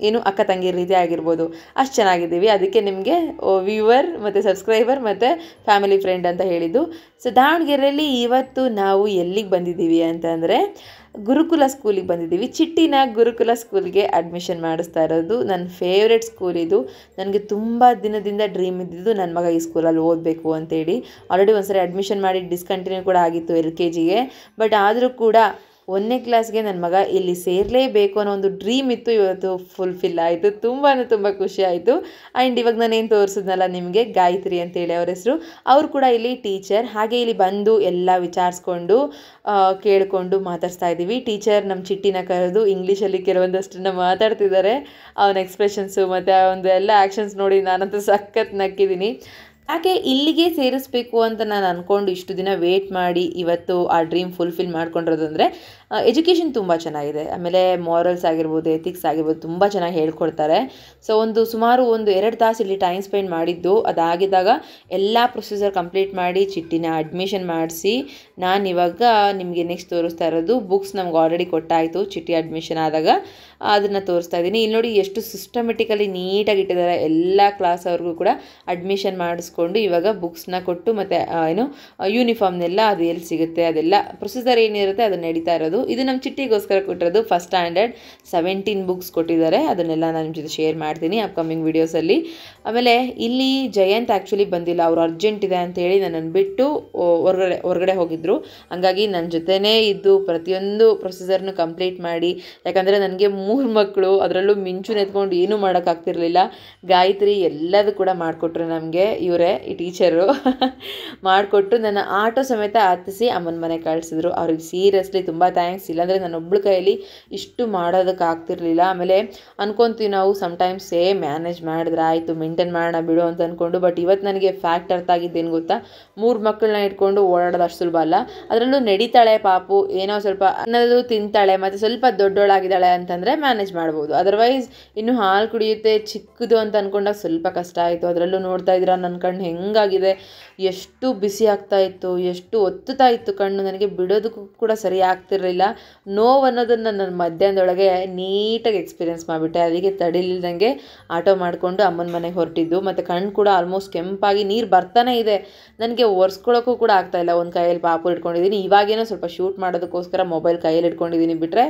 ಏನು ಅಕ್ಕ ತಂಗಿ ರೀತಿ ಆಗಿರ್ಬೋದು, ಅಷ್ಟು ಚೆನ್ನಾಗಿದ್ದೀವಿ. ಅದಕ್ಕೆ ನಿಮಗೆ ವ್ಯೂವರ್ ಮತ್ತು ಸಬ್ಸ್ಕ್ರೈಬರ್ ಮತ್ತು ಫ್ಯಾಮಿಲಿ ಫ್ರೆಂಡ್ ಅಂತ ಹೇಳಿದ್ದು. ಸೊ ದಾವಣಗೆರೆಯಲ್ಲಿ ಇವತ್ತು ನಾವು ಎಲ್ಲಿಗೆ ಬಂದಿದ್ದೀವಿ ಅಂತಂದರೆ ಗುರುಕುಲ ಸ್ಕೂಲಿಗೆ ಬಂದಿದ್ದೀವಿ. ಚಿಟ್ಟಿನ ಗುರುಕುಲ ಸ್ಕೂಲ್ಗೆ ಅಡ್ಮಿಷನ್ ಮಾಡಿಸ್ತಾ ಇರೋದು. ನನ್ನ ಫೇವ್ರೆಟ್ ಸ್ಕೂಲ್ ಇದು. ನನಗೆ ತುಂಬ ದಿನದಿಂದ ಡ್ರೀಮ್ ಇದ್ದಿದ್ದು ನನ್ನ ಮಗ ಈ ಸ್ಕೂಲಲ್ಲಿ ಓದಬೇಕು ಅಂತೇಳಿ. ಆಲ್ರೆಡಿ ಒಂದ್ಸರಿ ಅಡ್ಮಿಷನ್ ಮಾಡಿ ಡಿಸ್ಕಂಟಿನ್ಯೂ ಕೂಡ ಆಗಿತ್ತು LKGಗೆ. ಬಟ್ ಆದರೂ ಕೂಡ 1ನೇ ಕ್ಲಾಸ್ಗೆ ನನ್ನ ಮಗ ಇಲ್ಲಿ ಸೇರಲೇಬೇಕು ಅನ್ನೋ ಒಂದು ಡ್ರೀಮ್ ಇತ್ತು. ಇವತ್ತು ಫುಲ್ಫಿಲ್ ಆಯಿತು. ತುಂಬ ಅಂದರೆ ತುಂಬ ಖುಷಿ ಆಯಿತು. ಆ್ಯಂಡ್ ಇವಾಗ ನಾನೇನು ತೋರಿಸಿದ್ನಲ್ಲ ನಿಮಗೆ, ಗಾಯತ್ರಿ ಅಂತೇಳಿ ಅವ್ರ ಹೆಸರು. ಅವರು ಕೂಡ ಇಲ್ಲಿ ಟೀಚರ್. ಹಾಗೆ ಇಲ್ಲಿ ಬಂದು ಎಲ್ಲ ವಿಚಾರಿಸ್ಕೊಂಡು ಕೇಳಿಕೊಂಡು ಮಾತಾಡ್ಸ್ತಾ ಇದ್ದೀವಿ. ಟೀಚರ್ ನಮ್ಮ ಚಿಟ್ಟಿನ ಕರೆದು ಇಂಗ್ಲೀಷಲ್ಲಿ ಕೆಲವೊಂದಷ್ಟನ್ನು ಮಾತಾಡ್ತಿದ್ದಾರೆ. ಅವನ ಎಕ್ಸ್ಪ್ರೆಷನ್ಸು ಮತ್ತು ಒಂದು ಎಲ್ಲ ಆ್ಯಕ್ಷನ್ಸ್ ನೋಡಿ ನಾನಂತೂ ಸಖತ್ ನಕ್ಕಿದ್ದೀನಿ. ಯಾಕೆ ಇಲ್ಲಿಗೆ ಸೇರಿಸ್ಬೇಕು ಅಂತ ನಾನು ಅಂದ್ಕೊಂಡು ಇಷ್ಟು ದಿನ ವೇಟ್ ಮಾಡಿ ಇವತ್ತು ಆ ಡ್ರೀಮ್ ಫುಲ್ಫಿಲ್ ಮಾಡ್ಕೊಂಡಿರೋದು ಅಂದರೆ ಎಜುಕೇಷನ್ ತುಂಬ ಚೆನ್ನಾಗಿದೆ. ಆಮೇಲೆ ಮಾರಲ್ಸ್ ಆಗಿರ್ಬೋದು, ಎಥಿಕ್ಸ್ ಆಗಿರ್ಬೋದು ತುಂಬ ಚೆನ್ನಾಗಿ ಹೇಳ್ಕೊಡ್ತಾರೆ. ಸೊ ಸುಮಾರು 1-2 ತಾಸು ಇಲ್ಲಿ ಟೈಮ್ ಸ್ಪೆಂಡ್ ಮಾಡಿದ್ದು. ಅದಾಗಿದ್ದಾಗ ಎಲ್ಲ ಪ್ರೊಸೀಜರ್ ಕಂಪ್ಲೀಟ್ ಮಾಡಿ ಚಿಟ್ಟಿನ ಅಡ್ಮಿಷನ್ ಮಾಡಿಸಿ ನಾನಿವಾಗ ನಿಮಗೆ ನೆಕ್ಸ್ಟ್ ತೋರಿಸ್ತಾ ಇರೋದು ಬುಕ್ಸ್ ನಮ್ಗೆ ಆಲ್ರೆಡಿ ಕೊಟ್ಟಾಯಿತು. ಚಿಟ್ಟಿ ಅಡ್ಮಿಷನ್ ಆದಾಗ ಅದನ್ನು ತೋರಿಸ್ತಾ ಇದ್ದೀನಿ. ಇಲ್ಲಿ ನೋಡಿ ಎಷ್ಟು ಸಿಸ್ಟಮೆಟಿಕಲಿ ನೀಟಾಗಿ ಇಟ್ಟಿದ್ದಾರೆ. ಎಲ್ಲ ಕ್ಲಾಸ್ ಅವ್ರಿಗೂ ಕೂಡ ಅಡ್ಮಿಷನ್ ಮಾಡಿಸ್ಕೊಂಡು ಇವಾಗ ಬುಕ್ಸ್ನ ಕೊಟ್ಟು ಮತ್ತು ಏನು ಯೂನಿಫಾರ್ಮ್ನೆಲ್ಲ ಅದು ಎಲ್ಲಿ ಸಿಗುತ್ತೆ ಅದೆಲ್ಲ ಪ್ರೊಸೀಜರ್ ಏನಿರುತ್ತೆ ಅದು ನಡೀತಾ ಇರೋದು. ಇದು ನಮ್ಮ ಚಿಟ್ಟಿಗೋಸ್ಕರ ಕೊಟ್ಟಿರೋದು. ಫಸ್ಟ್ ಸ್ಟ್ಯಾಂಡರ್ಡ್ 17 ಬುಕ್ಸ್ ಕೊಟ್ಟಿದ್ದಾರೆ. ಅದನ್ನೆಲ್ಲ ನಾನು ನಿಮ್ಮ ಜೊತೆ ಶೇರ್ ಮಾಡ್ತೀನಿ ಅಪ್ಕಮಿಂಗ್ ವೀಡಿಯೋಸಲ್ಲಿ. ಆಮೇಲೆ ಇಲ್ಲಿ ಜಯಂತ್ ಆ್ಯಕ್ಚುಲಿ ಬಂದಿಲ್ಲ, ಅವರು ಅರ್ಜೆಂಟ್ ಇದೆ ಅಂತೇಳಿ ನನ್ನನ್ನು ಬಿಟ್ಟು ಹೊರಗಡೆ ಹೋಗಿದ್ದರು. ಹಂಗಾಗಿ ನನ್ನ ಜೊತೆನೇ ಇದ್ದು ಪ್ರತಿಯೊಂದು ಪ್ರೊಸೀಜರ್ನು ಕಂಪ್ಲೀಟ್ ಮಾಡಿ, ಯಾಕಂದರೆ ನನಗೆ 3 ಮಕ್ಕಳು, ಅದರಲ್ಲೂ ಮಿಂಚು ನೆತ್ಕೊಂಡು ಏನೂ ಮಾಡೋಕ್ಕಾಗ್ತಿರ್ಲಿಲ್ಲ. ಗಾಯತ್ರಿ ಎಲ್ಲದೂ ಕೂಡ ಮಾಡಿಕೊಟ್ರು ನಮಗೆ, ಇವರೇ ಈ ಟೀಚರು ಮಾಡಿಕೊಟ್ಟು ನನ್ನ ಆಟೋ ಸಮೇತ ಹತ್ತಿಸಿ ಅಮ್ಮನ ಮನೆ ಕಳಿಸಿದ್ರು. ಅವ್ರಿಗೆ ಸೀರಿಯಸ್ಲಿ ತುಂಬ ಥ್ಯಾಂಕ್ಸ್. ಇಲ್ಲಾಂದರೆ ನನ್ನ ಒಬ್ಬಳ ಕೈಯಲ್ಲಿ ಇಷ್ಟು ಮಾಡೋದಕ್ಕಾಗ್ತಿರ್ಲಿಲ್ಲ. ಆಮೇಲೆ ಅನ್ಕೊತೀವಿ ನಾವು ಸಮ್ಟೈಮ್ಸ್ ಮ್ಯಾನೇಜ್ ಮಾಡಿದ್ರೆ ಆಯಿತು, ಮೇಂಟೈನ್ ಮಾಡೋಣ ಬಿಡು ಅಂತ ಅಂದ್ಕೊಂಡು. ಬಟ್ ಇವತ್ತು ನನಗೆ ಫ್ಯಾಕ್ಟ್ ಅರ್ಥ ಆಗಿದ್ದೇನು ಗೊತ್ತಾ, 3 ಮಕ್ಕಳನ್ನ ಇಟ್ಕೊಂಡು ಓಡಾಡೋದು ಅಷ್ಟು ಸುಲಭ ಅಲ್ಲ. ಅದರಲ್ಲೂ ನಡೀತಾಳೆ ಪಾಪು, ಏನೋ ಸ್ವಲ್ಪ ಅನ್ನೋದು ತಿಂತಾಳೆ, ಮತ್ತು ಸ್ವಲ್ಪ ದೊಡ್ಡೋಳಾಗಿದ್ದಾಳೆ ಅಂತಂದರೆ ಮ್ಯಾನೇಜ್ ಮಾಡ್ಬೋದು. ಅದರ್ವೈಸ್ ಇನ್ನು ಹಾಲು ಕುಡಿಯುತ್ತೆ ಚಿಕ್ಕದು ಅಂತ ಅಂದ್ಕೊಂಡಾಗ ಸ್ವಲ್ಪ ಕಷ್ಟ ಆಯಿತು. ಅದರಲ್ಲೂ ನೋಡ್ತಾ ಇದ್ದೀರಾ ನನ್ನ ಕಣ್ಣು ಹೆಂಗಾಗಿದೆ, ಎಷ್ಟು ಬಿಸಿ ಆಗ್ತಾ ಇತ್ತು, ಎಷ್ಟು ಒತ್ತುತ್ತಾ ಇತ್ತು ಕಣ್ಣು. ನನಗೆ ಬಿಡೋದಕ್ಕೂ ಕೂಡ ಸರಿ ಆಗ್ತಿರಲಿಲ್ಲ. ನೋವು ಅನ್ನೋದನ್ನು ನನ್ನ ಮಧ್ಯಾಹ್ನದೊಳಗೆ ನೀಟಾಗಿ ಎಕ್ಸ್ಪೀರಿಯೆನ್ಸ್ ಮಾಡಿಬಿಟ್ಟೆ. ಅದಕ್ಕೆ ತಡಿಲಿಲ್ದಂಗೆ ಆಟೋ ಮಾಡಿಕೊಂಡು ಅಮ್ಮನ ಮನೆಗೆ ಹೊರಟಿದ್ದು. ಮತ್ತು ಕಣ್ಣು ಕೂಡ ಆಲ್ಮೋಸ್ಟ್ ಕೆಂಪಾಗಿ ನೀರು ಬರ್ತಾನೆ ಇದೆ. ನನಗೆ ಒರೆಸ್ಕೊಳ್ಳೋಕ್ಕೂ ಕೂಡ ಆಗ್ತಾಯಿಲ್ಲ. ಒಂದು ಕೈಯಲ್ಲಿ ಪಾಪು ಇಟ್ಕೊಂಡಿದ್ದೀನಿ. ಇವಾಗೇನೋ ಸ್ವಲ್ಪ ಶೂಟ್ ಮಾಡೋದಕ್ಕೋಸ್ಕರ ಮೊಬೈಲ್ ಕೈಯಲ್ಲಿ ಇಟ್ಕೊಂಡಿದ್ದೀನಿ ಬಿಟ್ಟರೆ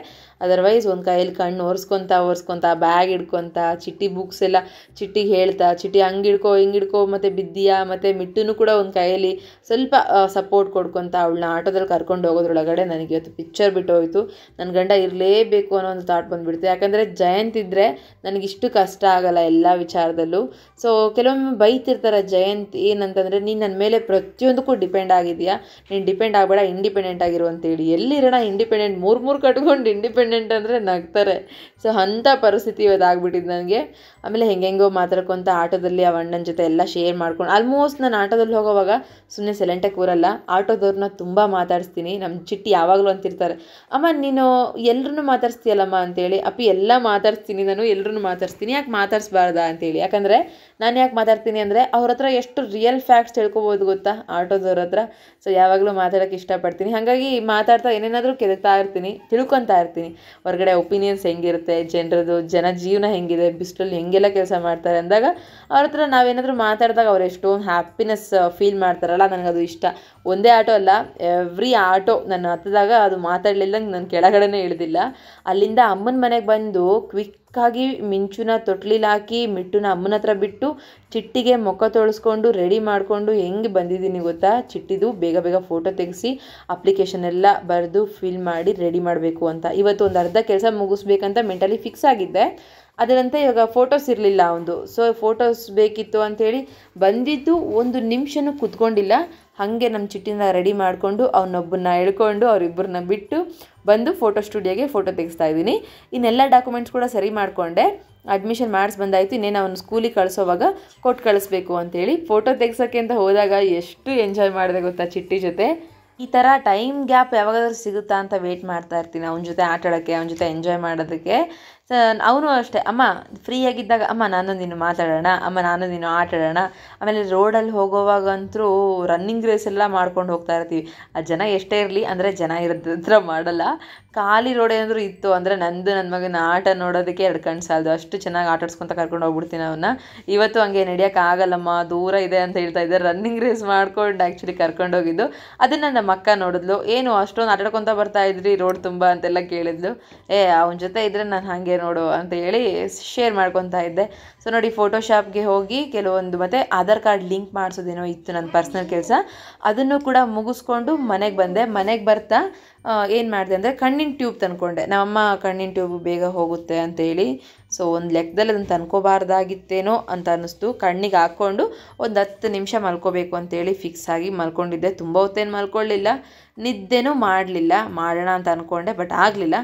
ಅದರ್ವೈಸ್ ಒಂದು ಕೈಯಲ್ಲಿ ಕಣ್ಣು ಒರೆಸ್ಕೊತಾ ಬ್ಯಾಗ್ ಹಿಡ್ಕೊತ ಚಿಟ್ಟಿ ಬುಕ್ಸ್ ಎಲ್ಲ ಚಿಟ್ಟಿಗೆ ಹೇಳ್ತಾ, ಚಿಟ್ಟಿ ಹಂಗೆ ಹಿಡ್ಕೊ ಮತ್ತು ಬಿದ್ದೀಯಾ, ಮತ್ತು ಮಿಟ್ಟುನು ಕೂಡ ಒಂದು ಕೈಯಲ್ಲಿ ಸ್ವಲ್ಪ ಸಪೋರ್ಟ್ ಕೊಡ್ಕೊತ ಅವಳನ್ನ ಆಟೋದಲ್ಲಿ ಕರ್ಕೊಂಡು ಹೋಗೋದ್ರೊಳಗಡೆ ನನಗೆ ಇವತ್ತು ಪಿಕ್ಚರ್ ಬಿಟ್ಟು ಹೋಯಿತು. ನನ್ನ ಗಂಡ ಇರಲೇಬೇಕು ಅನ್ನೋ ಒಂದು ಥಾಟ್ ಬಂದುಬಿಡ್ತು. ಯಾಕಂದರೆ ಜಯಂತ್ ಇದ್ದರೆ ನನಗಿಷ್ಟು ಕಷ್ಟ ಆಗಲ್ಲ ಎಲ್ಲ ವಿಚಾರದಲ್ಲೂ. ಸೊ ಕೆಲವೊಮ್ಮೆ ಬೈತಿರ್ತಾರೆ ಜಯಂತ್, ಏನಂತಂದರೆ ನೀನು ನನ್ನ ಮೇಲೆ ಪ್ರತಿಯೊಂದಕ್ಕೂ ಡಿಪೆಂಡ್ ಆಗಿದೆಯಾ, ನೀನು ಡಿಪೆಂಡ್ ಆಗಬೇಡ, ಇಂಡಿಪೆಂಡೆಂಟ್ ಆಗಿರು ಅಂತೇಳಿ. ಎಲ್ಲಿರೋಣ ಇಂಡಿಪೆಂಡೆಂಟ್, 3 ಕಟ್ಕೊಂಡು ಇಂಡಿಪೆಂಡೆಂಟ್ ಅಂದರೆ ನಗ್ತಾರೆ. ಸೊ ಅಂಥ ಪರಿಸ್ಥಿತಿ ಇವತ್ತು ಆಗ್ಬಿಟ್ಟಿದ್ದು ನನಗೆ. ಆಮೇಲೆ ಹೆಂಗೆಂಗೋ ಮಾತಾಡ್ಕೊತ ಆಟೋದಲ್ಲಿ ಆ ಅಣ್ಣನ ಜೊತೆ ಎಲ್ಲ ಶೇರ್ ಮಾಡ್ಕೊಂಡು, ಆಲ್ಮೋಸ್ಟ್ ನಾನು ಆಟೋದಲ್ಲಿ ಹೋಗೋವಾಗ ಸುಮ್ಮನೆ ಸೈಲೆಂಟಾಗಿ ಕೂರಲ್ಲ, ಆಟೋದವ್ರನ್ನ ತುಂಬ ಮಾತಾಡಿಸ್ತೀನಿ. ನಮ್ಮ ಚಿಟ್ಟಿ ಯಾವಾಗಲೂ ಅಂತಿರ್ತಾರೆ, ಅಮ್ಮ ನೀನು ಎಲ್ಲರೂ ಮಾತಾಡ್ಸ್ತೀಯಲ್ಲಮ್ಮ ಅಂತೇಳಿ. ಅಪ್ಪಿ ಎಲ್ಲ ಮಾತಾಡ್ಸ್ತೀನಿ, ನಾನು ಎಲ್ಲರೂ ಮಾತಾಡ್ಸ್ತೀನಿ, ಯಾಕೆ ಮಾತಾಡಿಸ್ಬಾರ್ದಾ ಅಂತೇಳಿ. ಯಾಕಂದರೆ ನಾನು ಯಾಕೆ ಮಾತಾಡ್ತೀನಿ ಅಂದರೆ ಅವ್ರ ಹತ್ರ ಎಷ್ಟು ರಿಯಲ್ ಫ್ಯಾಕ್ಟ್ಸ್ ತಿಳ್ಕೊಬೋದು ಗೊತ್ತಾ ಆಟೋದವ್ರ ಹತ್ರ. ಸೊ ಯಾವಾಗಲೂ ಮಾತಾಡೋಕ್ಕೆ ಇಷ್ಟಪಡ್ತೀನಿ. ಹಾಗಾಗಿ ಮಾತಾಡ್ತಾ ಏನೇನಾದರೂ ಕೆದಕ್ತಾ ಇರ್ತೀನಿ, ತಿಳ್ಕೊತಾ ಇರ್ತೀನಿ. ಹೊರಗಡೆ ಒಪಿನಿಯನ್ಸ್ ಹೆಂಗಿರುತ್ತೆ, ಜನ ಜೀವನ ಹೆಂಗಿದೆ, ಬಿಸಿಲಲ್ಲಿ ಹೆಂಗೆಲ್ಲ ಕೆಲಸ ಮಾಡ್ತಾರೆ ಅಂದಾಗ ಅವ್ರ ಹತ್ರ ನಾವೇನಾದರೂ ಮಾತಾಡಿದಾಗ ಅವ್ರು ಎಷ್ಟೊಂದು ಹ್ಯಾಪಿನೆಸ್ ಫೀಲ್ ಮಾಡ್ತಾರಲ್ಲ, ನನಗದು ಇಷ್ಟ. ಒಂದೇ ಆಟೋ ಅಲ್ಲ, ಎವ್ರಿ ಆಟೋ ನಾನು ಹತ್ತಿದಾಗ ಅದು ಮಾತಾಡಲಿಲ್ಲಂಗೆ ನಾನು ಕೆಳಗಡೆನೇ ಇಳಿದಿಲ್ಲ. ಅಲ್ಲಿಂದ ಅಮ್ಮನ ಮನೆಗೆ ಬಂದು ಕ್ವಿಕ್ಕಾಗಿ ಮಿಂಚುನ ತೊಟ್ಲಿಲಿ ಹಾಕಿ ಮಿಟ್ಟುನ ಅಮ್ಮನ ಹತ್ರ ಬಿಟ್ಟು ಚಿಟ್ಟಿಗೆ ಮುಖ ತೊಳಸ್ಕೊಂಡು ರೆಡಿ ಮಾಡಿಕೊಂಡು ಹೆಂಗೆ ಬಂದಿದ್ದೀನಿ ಗೊತ್ತಾ. ಚಿಟ್ಟಿದು ಬೇಗ ಫೋಟೋ ತೆಗೆಸಿ ಅಪ್ಲಿಕೇಶನ್ ಎಲ್ಲ ಬರೆದು ಫಿಲ್ ಮಾಡಿ ರೆಡಿ ಮಾಡಬೇಕು ಅಂತ. ಇವತ್ತು ಒಂದು ಅರ್ಧ ಕೆಲಸ ಮುಗಿಸ್ಬೇಕಂತ ಮೆಂಟಲಿ ಫಿಕ್ಸ್ ಆಗಿದ್ದೆ. ಅದರಂತೆ ಇವಾಗ ಫೋಟೋಸ್ ಇರಲಿಲ್ಲ ಅವನದು. ಸೊ ಫೋಟೋಸ್ ಬೇಕಿತ್ತು ಅಂಥೇಳಿ ಬಂದಿದ್ದು 1 ನಿಮಿಷನೂ ಕೂತ್ಕೊಂಡಿಲ್ಲ, ಹಾಗೆ ನಮ್ಮ ಚಿಟ್ಟಿನ ರೆಡಿ ಮಾಡಿಕೊಂಡು ಅವನೊಬ್ಬನ್ನ ಎಳ್ಕೊಂಡು ಅವರಿಬ್ಬರನ್ನ ಬಿಟ್ಟು ಬಂದು ಫೋಟೋ ಸ್ಟುಡಿಯೋಗೆ ಫೋಟೋ ತೆಗೆಸ್ತಾ ಇದ್ದೀನಿ. ಇನ್ನೆಲ್ಲ ಡಾಕ್ಯುಮೆಂಟ್ಸ್ ಕೂಡ ಸರಿ ಮಾಡಿಕೊಂಡೆ. ಅಡ್ಮಿಷನ್ ಮಾಡಿಸಿ ಬಂದಾಯಿತು. ಇನ್ನೇನು ಅವನು ಸ್ಕೂಲಿಗೆ ಕಳಿಸೋವಾಗ ಕೊಟ್ಟು ಕಳಿಸ್ಬೇಕು ಅಂತೇಳಿ ಫೋಟೋ ತೆಗ್ಸೋಕ್ಕೆ ಅಂತ ಹೋದಾಗ ಎಷ್ಟು ಎಂಜಾಯ್ ಮಾಡಿದೆ ಗೊತ್ತಾ ಚಿಟ್ಟಿ ಜೊತೆ. ಈ ಥರ ಟೈಮ್ ಗ್ಯಾಪ್ ಯಾವಾಗಾದ್ರೂ ಸಿಗುತ್ತಾ ಅಂತ ವೆಯ್ಟ್ ಮಾಡ್ತಾ ಇರ್ತೀನಿ ಅವನ ಜೊತೆ ಆಟ ಆಡೋಕ್ಕೆ, ಅವನ ಜೊತೆ ಎಂಜಾಯ್ ಮಾಡೋದಕ್ಕೆ. ಅವನು ಅಷ್ಟೇ, ಅಮ್ಮ ಫ್ರೀಯಾಗಿದ್ದಾಗ ಅಮ್ಮ ನಾನು ನೀನು ಮಾತಾಡೋಣ, ಅಮ್ಮ ನಾನು ನೀನು ಆಟ ಆಡೋಣ. ಆಮೇಲೆ ರೋಡಲ್ಲಿ ಹೋಗೋವಾಗಂತೂ ರನ್ನಿಂಗ್ ರೇಸ್ ಎಲ್ಲ ಮಾಡ್ಕೊಂಡು ಹೋಗ್ತಾ ಇರ್ತೀವಿ. ಆ ಜನ ಎಷ್ಟೇ ಇರಲಿ, ಅಂದರೆ ಜನ ಇರೋದ್ರ ಮಾಡಲ್ಲ, ಖಾಲಿ ರೋಡ್ ಏನಾದರೂ ಇತ್ತು ಅಂದರೆ ನನ್ನ ಮಗನ ಆಟ ನೋಡೋದಕ್ಕೆ 2 ಕಣ್ಣು ಸಾಲದು, ಅಷ್ಟು ಚೆನ್ನಾಗಿ ಆಟಾಡ್ಸ್ಕೊತ ಕರ್ಕೊಂಡು ಹೋಗ್ಬಿಡ್ತೀನಿ ಅವನ್ನ. ಇವತ್ತು ಹಂಗೆ ನಡೆಯೋಕ್ಕಾಗಲ್ಲಮ್ಮ, ದೂರ ಇದೆ ಅಂತ ಹೇಳ್ತಾ ಇದ್ದೆ. ರನ್ನಿಂಗ್ ರೇಸ್ ಮಾಡ್ಕೊಂಡು ಆ್ಯಕ್ಚುಲಿ ಕರ್ಕೊಂಡೋಗಿದ್ದು. ಅದನ್ನು ನಮ್ಮ ಅಕ್ಕ ನೋಡಿದ್ಲು, ಏನು ಅಷ್ಟೊಂದು ಆಟಾಡ್ಕೊತ ಬರ್ತಾ ಇದ್ರಿ ರೋಡ್ ತುಂಬ ಅಂತೆಲ್ಲ ಕೇಳಿದ್ಲು. ಅವನ ಜೊತೆ ಇದ್ದರೆ ನಾನು ಹಾಗೆ ನೋಡು ಅಂತ ಹೇಳಿ ಶೇರ್ ಮಾಡ್ಕೊತಾ ಇದ್ದೆ. ಸೊ ನೋಡಿ, ಫೋಟೋಶಾಪ್ಗೆ ಹೋಗಿ ಕೆಲವೊಂದು ಮತ್ತು ಆಧಾರ್ ಕಾರ್ಡ್ ಲಿಂಕ್ ಮಾಡಿಸೋದೇನೋ ಇತ್ತು ನನ್ನ ಪರ್ಸ್ನಲ್ ಕೆಲಸ, ಅದನ್ನು ಕೂಡ ಮುಗಿಸ್ಕೊಂಡು ಮನೆಗೆ ಬಂದೆ. ಮನೆಗೆ ಬರ್ತಾ ಏನು ಮಾಡಿದೆ ಅಂದರೆ ಕಣ್ಣಿನ ಟ್ಯೂಬ್ ತಂದ್ಕೊಂಡೆ. ನಮ್ಮಮ್ಮ ಕಣ್ಣಿನ ಟ್ಯೂಬ್ ಬೇಗ ಹೋಗುತ್ತೆ ಅಂತೇಳಿ, ಸೊ ಒಂದು ಲೆಕ್ಕದಲ್ಲಿ ಅದನ್ನು ತಂದ್ಕೋಬಾರ್ದಾಗಿತ್ತೇನೋ ಅಂತ ಅನ್ನಿಸ್ತು. ಕಣ್ಣಿಗೆ ಹಾಕ್ಕೊಂಡು ಒಂದು 10 ನಿಮಿಷ ಮಲ್ಕೋಬೇಕು ಅಂತೇಳಿ ಫಿಕ್ಸ್ ಆಗಿ ಮಲ್ಕೊಂಡಿದ್ದೆ. ತುಂಬ ಹೊತ್ತೇನು ಮಲ್ಕೊಳ್ಳಿಲ್ಲ, ನಿದ್ದೆನೂ ಮಾಡಲಿಲ್ಲ. ಮಾಡೋಣ ಅಂತ ಅಂದ್ಕೊಂಡೆ, ಬಟ್ ಆಗಲಿಲ್ಲ.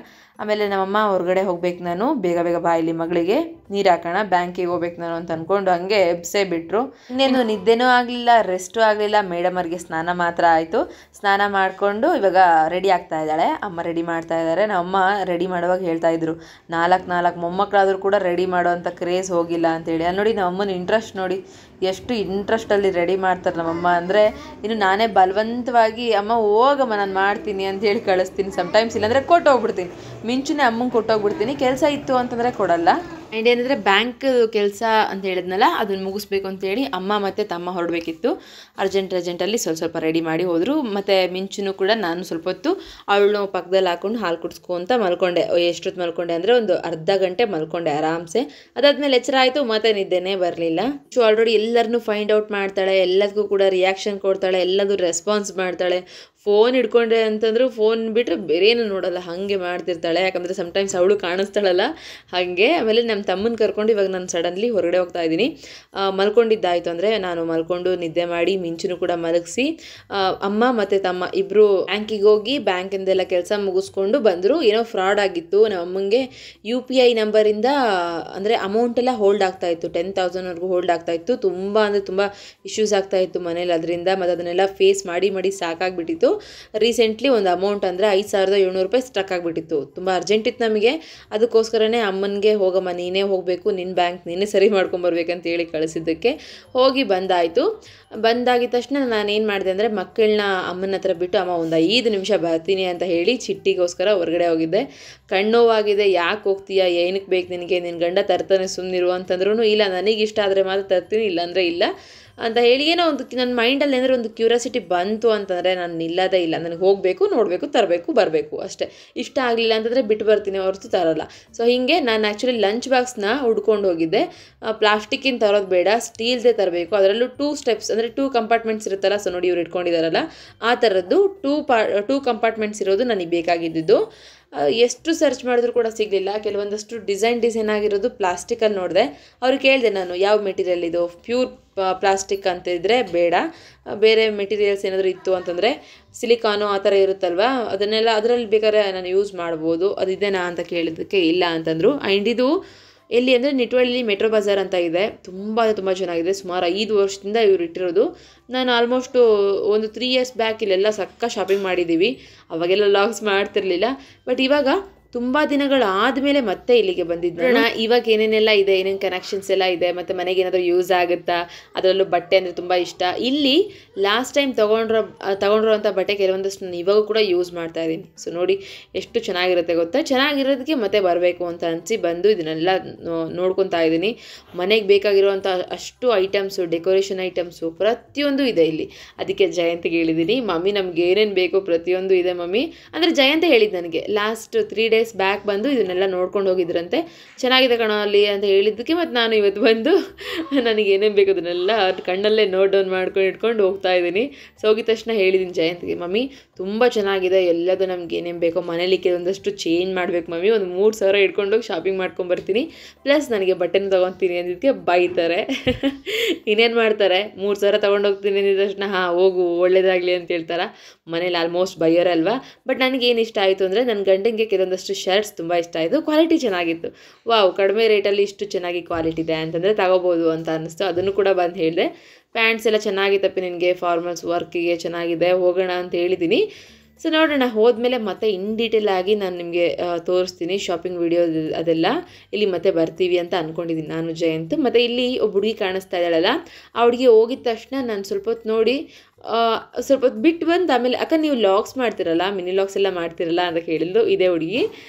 ಆಮೇಲೆ ನಮ್ಮಮ್ಮ ಹೊರಗಡೆ ಹೋಗ್ಬೇಕು, ನಾನು ಬೇಗ ಬೇಗ ಬಾ ಇಲ್ಲಿ ಮಗಳಿಗೆ ನೀರು ಹಾಕೋಣ, ಬ್ಯಾಂಕಿಗೆ ಹೋಗ್ಬೇಕು ನಾನು ಅಂತ ಅಂದ್ಕೊಂಡು ಹಂಗೆ ಎಬ್ಸೇ ಬಿಟ್ಟರು. ಇನ್ನೇನು ನಿದ್ದೆನೂ ಆಗಲಿಲ್ಲ, ರೆಸ್ಟು ಆಗಲಿಲ್ಲ. ಮೇಡಮ್ ಅವ್ರಿಗೆ ಸ್ನಾನ ಮಾತ್ರ ಆಯಿತು. ಸ್ನಾನ ಮಾಡಿಕೊಂಡು ಇವಾಗ ರೆಡಿ ಆಗ್ತಾ ಇದ್ದಾಳೆ, ಅಮ್ಮ ರೆಡಿ ಮಾಡ್ತಾ ಇದ್ದಾರೆ. ನಮ್ಮಮ್ಮ ರೆಡಿ ಮಾಡುವಾಗ ಹೇಳ್ತಾ ಇದ್ರು, 4 ಮೊಮ್ಮಕ್ಕಳಾದರೂ ಕೂಡ ರೆಡಿ ಮಾಡೋ ಅಂಥ ಕ್ರೇಜ್ ಹೋಗಿಲ್ಲ ಅಂತೇಳಿ. ಅಲ್ಲಿ ನೋಡಿ ನಮ್ಮಮ್ಮನ ಇಂಟ್ರೆಸ್ಟ್ ನೋಡಿ, ಎಷ್ಟು ಇಂಟ್ರೆಸ್ಟಲ್ಲಿ ರೆಡಿ ಮಾಡ್ತಾರೆ ನಮ್ಮಮ್ಮ. ಅಂದರೆ ಇನ್ನು ನಾನೇ ಬಲವಂತವಾಗಿ ಅಮ್ಮ ಹೋಗಮ್ಮ ನಾನು ಮಾಡ್ತೀನಿ ಅಂತೇಳಿ ಕಳಿಸ್ತೀನಿ ಸಮ್ಟೈಮ್ಸ್. ಇಲ್ಲಾಂದರೆ ಕೊಟ್ಟೋಗ್ಬಿಡ್ತೀನಿ, ಮಿಂಚುನೇ ಅಮ್ಮಂಗೆ ಕೊಟ್ಟೋಗ್ಬಿಡ್ತೀನಿ. ಕೆಲಸ ಇತ್ತು ಅಂತಂದರೆ ಕೊಡಲ್ಲ. ಆ್ಯಂಡ್ ಏನಂದರೆ ಬ್ಯಾಂಕ್ ಕೆಲಸ ಅಂತ ಹೇಳಿದ್ನಲ್ಲ, ಅದನ್ನು ಮುಗಿಸ್ಬೇಕು ಅಂತೇಳಿ ಅಮ್ಮ ಮತ್ತು ತಮ್ಮ ಹೊರಡಬೇಕಿತ್ತು. ಅರ್ಜೆಂಟಲ್ಲಿ ಸ್ವಲ್ಪ ರೆಡಿ ಮಾಡಿ ಹೋದರು. ಮತ್ತು ಮಿಂಚುನು ಕೂಡ ನಾನು ಸ್ವಲ್ಪ ಹೊತ್ತು ಅವಳು ಪಕ್ಕದಲ್ಲಿ ಹಾಕ್ಕೊಂಡು ಹಾಲು ಕುಡಿಸ್ಕೊಂತ ಮಲ್ಕೊಂಡೆ. ಎಷ್ಟೊತ್ತು ಮಲ್ಕೊಂಡೆ ಅಂದರೆ ಒಂದು ಅರ್ಧ ಗಂಟೆ ಮಲ್ಕೊಂಡೆ ಆರಾಮ್ಸೆ. ಅದಾದಮೇಲೆ ಎಚ್ಚರ ಆಯಿತು, ಮತ್ತೆ ನಿದ್ದೆನೇ ಬರಲಿಲ್ಲ. ಸೊ ಆಲ್ರೆಡಿ ಎಲ್ಲರನ್ನೂ ಫೈಂಡ್ ಔಟ್ ಮಾಡ್ತಾಳೆ, ಎಲ್ಲದಕ್ಕೂ ಕೂಡ ರಿಯಾಕ್ಷನ್ ಕೊಡ್ತಾಳೆ, ಎಲ್ಲದೂ ರೆಸ್ಪಾನ್ಸ್ ಮಾಡ್ತಾಳೆ. ಫೋನ್ ಹಿಡ್ಕೊಂಡೆ ಅಂತಂದ್ರು ಫೋನ್ ಬಿಟ್ಟರೆ ಬೇರೇನು ನೋಡಲ್ಲ, ಹಾಗೆ ಮಾಡ್ತಿರ್ತಾಳೆ. ಯಾಕಂದರೆ ಸಮ್ಟೈಮ್ಸ್ ಅವಳು ಕಾಣಿಸ್ತಾಳಲ್ಲ ಹಾಗೆ. ಆಮೇಲೆ ನಮ್ಮ ತಮ್ಮನ ಕರ್ಕೊಂಡು ಇವಾಗ ನಾನು ಸಡನ್ಲಿ ಹೊರಗಡೆ ಹೋಗ್ತಾ ಇದ್ದೀನಿ. ಮಲ್ಕೊಂಡಿದ್ದಾಯಿತು ಅಂದರೆ ನಾನು ಮಲ್ಕೊಂಡು ನಿದ್ದೆ ಮಾಡಿ ಮಿಂಚುನು ಕೂಡ ಮಲಗಿಸಿ ಅಮ್ಮ ಮತ್ತು ತಮ್ಮ ಇಬ್ಬರು ಬ್ಯಾಂಕಿಗೆ ಹೋಗಿ ಬ್ಯಾಂಕಿಂದೆಲ್ಲ ಕೆಲಸ ಮುಗಿಸ್ಕೊಂಡು ಬಂದರು. ಏನೋ ಫ್ರಾಡ್ ಆಗಿತ್ತು, ನಮ್ಮ ಅಮ್ಮಂಗೆ UPI ನಂಬರಿಂದ ಅಂದರೆ ಅಮೌಂಟೆಲ್ಲ ಹೋಲ್ಡ್ ಆಗ್ತಾಯಿತ್ತು, 10,000ವರೆಗೂ ಹೋಲ್ಡ್ ಆಗ್ತಾಯಿತ್ತು. ತುಂಬ ಅಂದರೆ ತುಂಬ ಇಶ್ಯೂಸ್ ಆಗ್ತಾಯಿತ್ತು ಮನೇಲಿ ಅದರಿಂದ. ಮತ್ತು ಅದನ್ನೆಲ್ಲ ಫೇಸ್ ಮಾಡಿ ಸಾಕಾಗಿಬಿಟ್ಟಿತ್ತು. ರೀಸೆಂಟ್ಲಿ ಒಂದು ಅಮೌಂಟ್ ಅಂದರೆ 5,700 ರೂಪಾಯಿ ಸ್ಟ್ರಕ್ ಆಗಿಬಿಟ್ಟಿತ್ತು. ತುಂಬ ಅರ್ಜೆಂಟ್ ಇತ್ತು ನಮಗೆ. ಅದಕ್ಕೋಸ್ಕರನೇ ಅಮ್ಮನಿಗೆ ಹೋಗಮ್ಮ ನೀನೇ ಹೋಗಬೇಕು, ನಿನ್ನ ಬ್ಯಾಂಕ್ ನೀನೇ ಸರಿ ಮಾಡ್ಕೊಂಬರ್ಬೇಕಂತ ಹೇಳಿ ಕಳಿಸಿದ್ದಕ್ಕೆ ಹೋಗಿ ಬಂದಾಯಿತು. ಬಂದಾಗಿದ ತಕ್ಷಣ ನಾನೇನು ಮಾಡಿದೆ ಅಂದರೆ ಮಕ್ಕಳನ್ನ ಅಮ್ಮನ ಹತ್ರ ಬಿಟ್ಟು ಅಮ್ಮ ಒಂದು 5 ನಿಮಿಷ ಬರ್ತೀನಿ ಅಂತ ಹೇಳಿ ಚಿಟ್ಟಿಗೋಸ್ಕರ ಹೊರಗಡೆ ಹೋಗಿದ್ದೆ. ಕಣ್ಣೋವಾಗಿದೆ, ಯಾಕೆ ಹೋಗ್ತೀಯಾ, ಏನಕ್ಕೆ ಬೇಕು ನಿನಗೆ, ನಿನ್ನ ಗಂಡ ತರ್ತಾನೆ ಸುಮ್ಮನಿರು ಅಂತಂದ್ರೂ ಇಲ್ಲ, ನನಗಿಷ್ಟ ಆದರೆ ಮಾತ್ರ ತರ್ತೀನಿ, ಇಲ್ಲಾಂದರೆ ಇಲ್ಲ ಅಂತ ಹೇಳಿ. ಏನೋ ಒಂದು ನನ್ನ ಮೈಂಡಲ್ಲಿ ಏನಾದರೂ ಒಂದು ಕ್ಯೂರಿಯಾಸಿಟಿ ಬಂತು ಅಂತಂದರೆ ನಾನು ನಿಲ್ಲೋದೇ ಇಲ್ಲ. ನನಗೆ ಹೋಗಬೇಕು, ನೋಡಬೇಕು, ತರಬೇಕು, ಬರಬೇಕು ಅಷ್ಟೇ. ಇಷ್ಟ ಆಗಲಿಲ್ಲ ಅಂತಂದರೆ ಬಿಟ್ಟು ಬರ್ತೀನಿ, ಹೊರತು ತರೋಲ್ಲ. ಸೊ ಹೀಗೆ ನಾನು ಆ್ಯಕ್ಚುಲಿ ಲಂಚ್ ಬಾಕ್ಸ್ನ ಹುಡ್ಕೊಂಡು ಹೋಗಿದ್ದೆ. ಪ್ಲಾಸ್ಟಿಕ್ಕಿನ ತರೋದು ಬೇಡ, ಸ್ಟೀಲ್ದೇ ತರಬೇಕು. ಅದರಲ್ಲೂ 2 ಸ್ಟೆಪ್ಸ್ ಅಂದರೆ 2 ಕಂಪಾರ್ಟ್ಮೆಂಟ್ಸ್ ಇರುತ್ತಲ್ಲ, ಸೊ ನೋಡಿ ಇವ್ರು ಇಟ್ಕೊಂಡಿದ್ದಾರಲ್ಲ ಆ ಥರದ್ದು 2 ಕಂಪಾರ್ಟ್ಮೆಂಟ್ಸ್ ಇರೋದು ನನಗೆ ಬೇಕಾಗಿದ್ದು. ಎಷ್ಟು ಸರ್ಚ್ ಮಾಡಿದ್ರು ಕೂಡ ಸಿಗಲಿಲ್ಲ. ಕೆಲವೊಂದಷ್ಟು ಡಿಸೈನ್ ಆಗಿರೋದು ಪ್ಲಾಸ್ಟಿಕಲ್ಲಿ ನೋಡಿದೆ. ಅವ್ರಿಗೆ ಕೇಳಿದೆ ನಾನು, ಯಾವ ಮೆಟೀರಿಯಲ್ ಇದು, ಪ್ಯೂರ್ ಪ್ಲಾಸ್ಟಿಕ್ ಅಂತ ಇದ್ದರೆ ಬೇಡ, ಬೇರೆ ಮೆಟೀರಿಯಲ್ಸ್ ಏನಾದರೂ ಇತ್ತು ಅಂತಂದರೆ ಸಿಲಿಕಾನು ಆ ಥರ ಇರುತ್ತಲ್ವ, ಅದನ್ನೆಲ್ಲ ಅದರಲ್ಲಿ ಬೇಕಾದ್ರೆ ನಾನು ಯೂಸ್ ಮಾಡ್ಬೋದು, ಅದಿದೆನಾ ಅಂತ ಕೇಳಿದ್ದಕ್ಕೆ ಇಲ್ಲ ಅಂತಂದರು. ಆ್ಯಂಡ್ ಇದು ಎಲ್ಲಿ ಅಂದರೆ ನಿಟ್ವಳ್ಳಿ ಮೆಟ್ರೋ ಬಜಾರ್ ಅಂತ ಇದೆ, ತುಂಬ ಚೆನ್ನಾಗಿದೆ. ಸುಮಾರು 5 ವರ್ಷದಿಂದ ಇವ್ರು ಇಟ್ಟಿರೋದು. ನಾನು ಆಲ್ಮೋಸ್ಟು ಒಂದು 3 ಇಯರ್ಸ್ ಬ್ಯಾಕ್ ಇಲ್ಲೆಲ್ಲ ಸಕ್ಕ ಶಾಪಿಂಗ್ ಮಾಡಿದ್ದೀವಿ. ಅವಾಗೆಲ್ಲ ಲಾಗ್ಸ್ ಮಾಡ್ತಿರ್ಲಿಲ್ಲ. ಬಟ್ ಇವಾಗ ತುಂಬ ದಿನಗಳಾದಮೇಲೆ ಮತ್ತೆ ಇಲ್ಲಿಗೆ ಬಂದಿದ್ದೆ. ಇವಾಗ ಏನೇನೆಲ್ಲ ಇದೆ, ಏನೇನು ಕನೆಕ್ಷನ್ಸ್ ಎಲ್ಲ ಇದೆ, ಮತ್ತು ಮನೆಗೆ ಏನಾದರೂ ಯೂಸ್ ಆಗುತ್ತಾ, ಅದರಲ್ಲೂ ಬಟ್ಟೆ ಅಂದರೆ ತುಂಬ ಇಷ್ಟ. ಇಲ್ಲಿ ಲಾಸ್ಟ್ ಟೈಮ್ ತೊಗೊಂಡಿರೋಂಥ ಬಟ್ಟೆ ಕೆಲವೊಂದಷ್ಟು ನಾನು ಇವಾಗ ಕೂಡ ಯೂಸ್ ಮಾಡ್ತಾ ಇದ್ದೀನಿ. ಸೊ ನೋಡಿ ಎಷ್ಟು ಚೆನ್ನಾಗಿರುತ್ತೆ ಗೊತ್ತಾ. ಚೆನ್ನಾಗಿರೋದಕ್ಕೆ ಮತ್ತೆ ಬರಬೇಕು ಅಂತ ಅನಿಸಿ ಬಂದು ಇದನ್ನೆಲ್ಲ ನೋಡ್ಕೊತಾ ಇದ್ದೀನಿ. ಮನೆಗೆ ಬೇಕಾಗಿರೋವಂಥ ಅಷ್ಟು ಐಟಮ್ಸು, ಡೆಕೋರೇಷನ್ ಐಟಮ್ಸು ಪ್ರತಿಯೊಂದು ಇದೆ ಇಲ್ಲಿ. ಅದಕ್ಕೆ ಜಯಂತಿಗೆ ಹೇಳಿದ್ದೀನಿ, ಮಮ್ಮಿ ನಮ್ಗೆ ಏನೇನು ಬೇಕು ಪ್ರತಿಯೊಂದು ಇದೆ ಮಮ್ಮಿ ಅಂದರೆ. ಜಯಂತ ಹೇಳಿದ್ದು ನನಗೆ ಲಾಸ್ಟ್ 3 ಡೇಸ್ ಡೇಸ್ ಬ್ಯಾಕ್ ಬಂದು ಇದನ್ನೆಲ್ಲ ನೋಡ್ಕೊಂಡು ಹೋಗಿದ್ರಂತೆ. ಚೆನ್ನಾಗಿದೆ ಕಣೋ ಅಲ್ಲಿ ಅಂತ ಹೇಳಿದ್ದಕ್ಕೆ ಮತ್ತು ನಾನು ಇವತ್ತು ಬಂದು ನನಗೆ ಏನೇನು ಬೇಕು ಅದನ್ನೆಲ್ಲ ಕಣ್ಣಲ್ಲೇ ನೋಟ್ ಡೌನ್ ಮಾಡ್ಕೊಂಡು ಇಟ್ಕೊಂಡು ಹೋಗ್ತಾ ಇದ್ದೀನಿ. ಸೊ ಹೋಗಿದ ತಕ್ಷಣ ಹೇಳಿದ್ದೀನಿ ಜಯಂತ್ಗೆ, ಮಮ್ಮಿ ತುಂಬ ಚೆನ್ನಾಗಿದೆ, ಎಲ್ಲದು ನಮ್ಗೆ ಏನೇನು ಬೇಕೋ ಮನೇಲಿ ಕೆಲವೊಂದಷ್ಟು ಚೇಂಜ್ ಮಾಡಬೇಕು ಮಮ್ಮಿ, ಒಂದು 3,000 ಇಟ್ಕೊಂಡೋಗಿ ಶಾಪಿಂಗ್ ಮಾಡ್ಕೊಂಬರ್ತೀನಿ, ಪ್ಲಸ್ ನನಗೆ ಬಟ್ಟೆನ ತೊಗೊತೀನಿ ಅಂದಿದ್ದಕ್ಕೆ ಬೈತಾರೆ. ಇನ್ನೇನು ಮಾಡ್ತಾರೆ, 3,000 ತೊಗೊಂಡೋಗ್ತೀನಿ ಅಂದಿದ ತಕ್ಷಣ ಹಾಂ ಹೋಗು ಒಳ್ಳೇದಾಗಲಿ ಅಂತ ಹೇಳ್ತಾರೆ. ಮನೇಲಿ ಆಲ್ಮೋಸ್ಟ್ ಬೈಯೋರೆ ಅಲ್ವಾ. ಬಟ್ ನನಗೇನು ಇಷ್ಟ ಆಯಿತು ಅಂದರೆ ನನ್ನ ಗಂಡನಿಗೆ ಕೆಲವೊಂದಷ್ಟು ಶರ್ಟ್ಸ್ ತುಂಬ ಇಷ್ಟ ಆಯಿತು, ಕ್ವಾಲಿಟಿ ಚೆನ್ನಾಗಿತ್ತು. ವಾವ್, ಕಡಿಮೆ ರೇಟಲ್ಲಿ ಇಷ್ಟು ಚೆನ್ನಾಗಿ ಕ್ವಾಲಿಟಿ ಇದೆ ಅಂತಂದರೆ ತಗೋಬೋದು ಅಂತ ಅನ್ನಿಸ್ತು. ಅದನ್ನು ಕೂಡ ಬಂದು ಹೇಳಿದೆ. ಪ್ಯಾಂಟ್ಸ್ ಎಲ್ಲ ಚೆನ್ನಾಗಿತ್ತಪ್ಪ ನಿನಗೆ, ಫಾರ್ಮಲ್ಸ್ ವರ್ಕಿಗೆ ಚೆನ್ನಾಗಿದೆ, ಹೋಗೋಣ ಅಂತ ಹೇಳಿದ್ದೀನಿ. ಸೊ ನೋಡೋಣ, ಹೋದ್ಮೇಲೆ ಮತ್ತೆ ಇನ್ ಡೀಟೇಲ್ ಆಗಿ ನಾನು ನಿಮಗೆ ತೋರಿಸ್ತೀನಿ ಶಾಪಿಂಗ್ ವಿಡಿಯೋ ಅದೆಲ್ಲ. ಇಲ್ಲಿ ಮತ್ತೆ ಬರ್ತೀವಿ ಅಂತ ಅಂದ್ಕೊಂಡಿದ್ದೀನಿ ನಾನು ಜಯಂತ್. ಮತ್ತು ಇಲ್ಲಿ ಒಬ್ಬ ಹುಡುಗಿ ಕಾಣಿಸ್ತಾ ಇದ್ದಾಳಲ್ಲ, ಆ ಹುಡುಗಿ ಹೋಗಿದ ತಕ್ಷಣ ನಾನು ಸ್ವಲ್ಪ ಹೊತ್ತು ನೋಡಿ ಸ್ವಲ್ಪ ಹೊತ್ತು ಬಿಟ್ಟು ಬಂದು ಆಮೇಲೆ ಅಕ್ಕ ನೀವು ಲಾಗ್ಸ್ ಮಾಡ್ತಿರಲ್ಲ, ಮಿನಿ ಲಾಗ್ಸ್ ಎಲ್ಲ ಮಾಡ್ತಿರಲ್ಲ ಅಂತ ಕೇಳಿದ್ದು ಇದೇ ಹುಡುಗಿ.